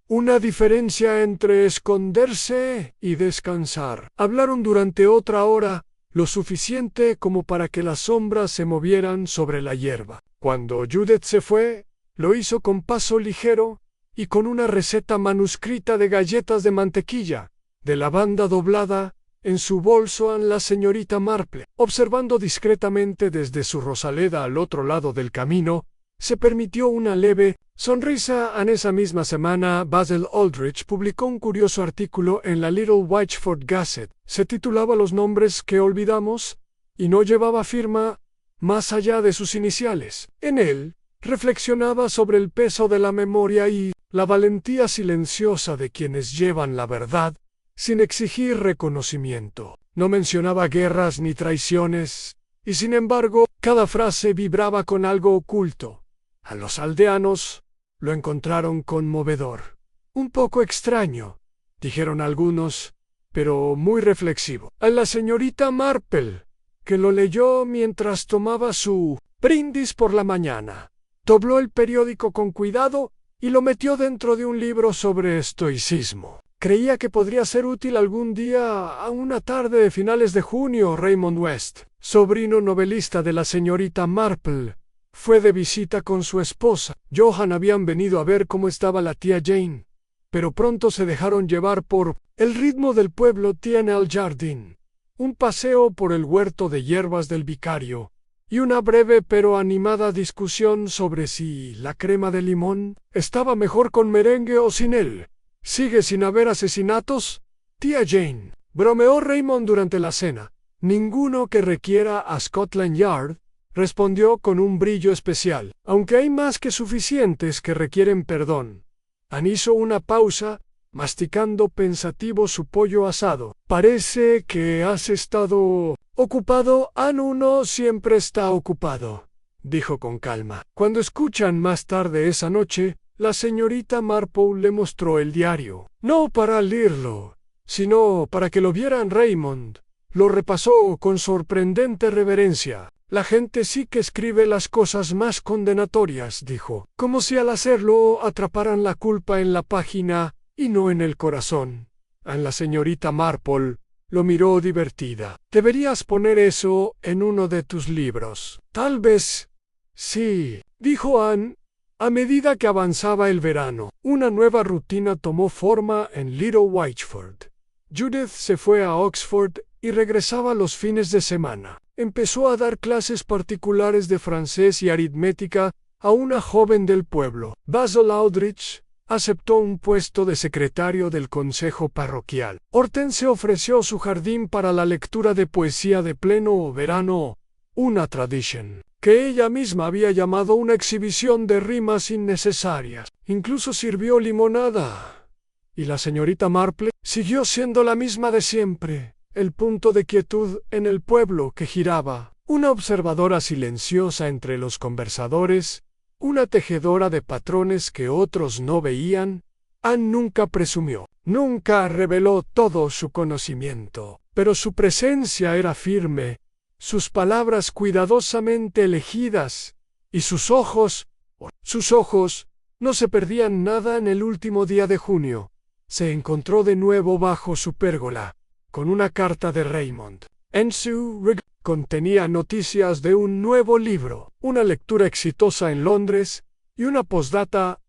Una diferencia entre esconderse y descansar. Hablaron durante otra hora, lo suficiente como para que las sombras se movieran sobre la hierba. Cuando Judith se fue, lo hizo con paso ligero y con una receta manuscrita de galletas de mantequilla, de lavanda doblada, en su bolso. La señorita Marple, observando discretamente desde su rosaleda al otro lado del camino, se permitió una leve sonrisa. En esa misma semana, Basil Aldrich publicó un curioso artículo en la Little Whiteford Gazette. Se titulaba Los nombres que olvidamos y no llevaba firma más allá de sus iniciales. En él, reflexionaba sobre el peso de la memoria y la valentía silenciosa de quienes llevan la verdad sin exigir reconocimiento. No mencionaba guerras ni traiciones, y sin embargo, cada frase vibraba con algo oculto. A los aldeanos lo encontraron conmovedor. Un poco extraño, dijeron algunos, pero muy reflexivo. A la señorita Marple, que lo leyó mientras tomaba su brindis por la mañana, dobló el periódico con cuidado y lo metió dentro de un libro sobre estoicismo. Creía que podría ser útil algún día. A una tarde de finales de junio, Raymond West, sobrino novelista de la señorita Marple, fue de visita con su esposa. Johann habían venido a ver cómo estaba la tía Jane, pero pronto se dejaron llevar por el ritmo del pueblo. Tiene al jardín, un paseo por el huerto de hierbas del vicario, y una breve pero animada discusión sobre si la crema de limón estaba mejor con merengue o sin él. ¿Sigue sin haber asesinatos, tía Jane?, bromeó Raymond durante la cena. Ninguno que requiera a Scotland Yard, respondió con un brillo especial, aunque hay más que suficientes que requieren perdón. Anne hizo una pausa, masticando pensativo su pollo asado. Parece que has estado ocupado. Anne, uno siempre está ocupado, dijo con calma. Cuando escuchan más tarde esa noche, la señorita Marple le mostró el diario. No para leerlo, sino para que lo vieran. Raymond lo repasó con sorprendente reverencia. La gente sí que escribe las cosas más condenatorias, dijo, como si al hacerlo atraparan la culpa en la página y no en el corazón. La señorita Marple lo miró divertida. Deberías poner eso en uno de tus libros. Tal vez. Sí, dijo Anne. A medida que avanzaba el verano, una nueva rutina tomó forma en Little Whiteford. Judith se fue a Oxford y regresaba los fines de semana. Empezó a dar clases particulares de francés y aritmética a una joven del pueblo. Basil Aldrich aceptó un puesto de secretario del consejo parroquial. Hortense ofreció su jardín para la lectura de poesía de pleno verano, una tradición que ella misma había llamado una exhibición de rimas innecesarias. Incluso sirvió limonada. Y la señorita Marple siguió siendo la misma de siempre, el punto de quietud en el pueblo que giraba, una observadora silenciosa entre los conversadores, una tejedora de patrones que otros no veían. Anne nunca presumió, nunca reveló todo su conocimiento, pero su presencia era firme, sus palabras cuidadosamente elegidas, y sus ojos no se perdían nada. En el último día de junio, se encontró de nuevo bajo su pérgola, con una carta de Raymond. En su contenía noticias de un nuevo libro, una lectura exitosa en Londres, Y una postdata,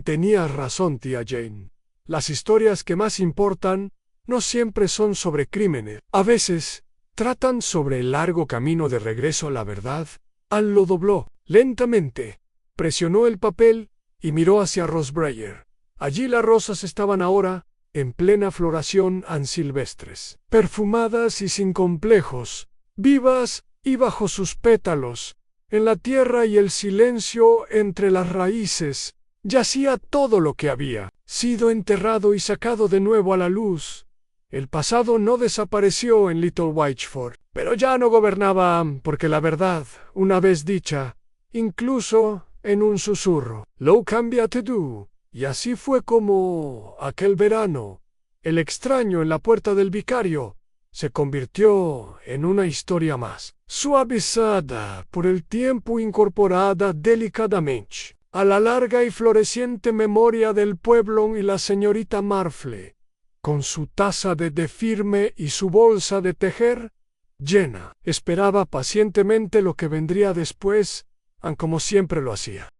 tenías razón, tía Jane. Las historias que más importan no siempre son sobre crímenes. A veces, tratan sobre el largo camino de regreso a la verdad. Al lo dobló, lentamente, presionó el papel y miró hacia Rosebreyer. Allí las rosas estaban ahora, en plena floración silvestres, perfumadas y sin complejos, vivas y bajo sus pétalos, en la tierra y el silencio entre las raíces, yacía todo lo que había sido enterrado y sacado de nuevo a la luz. El pasado no desapareció en Little Whiteford, pero ya no gobernaba, porque la verdad, una vez dicha, incluso en un susurro, lo cambia todo. Y así fue como, aquel verano, el extraño en la puerta del vicario se convirtió en una historia más, suavizada por el tiempo, incorporada delicadamente a la larga y floreciente memoria del pueblo, y la señorita Marfle, con su taza de té firme y su bolsa de tejer llena, esperaba pacientemente lo que vendría después, como siempre lo hacía.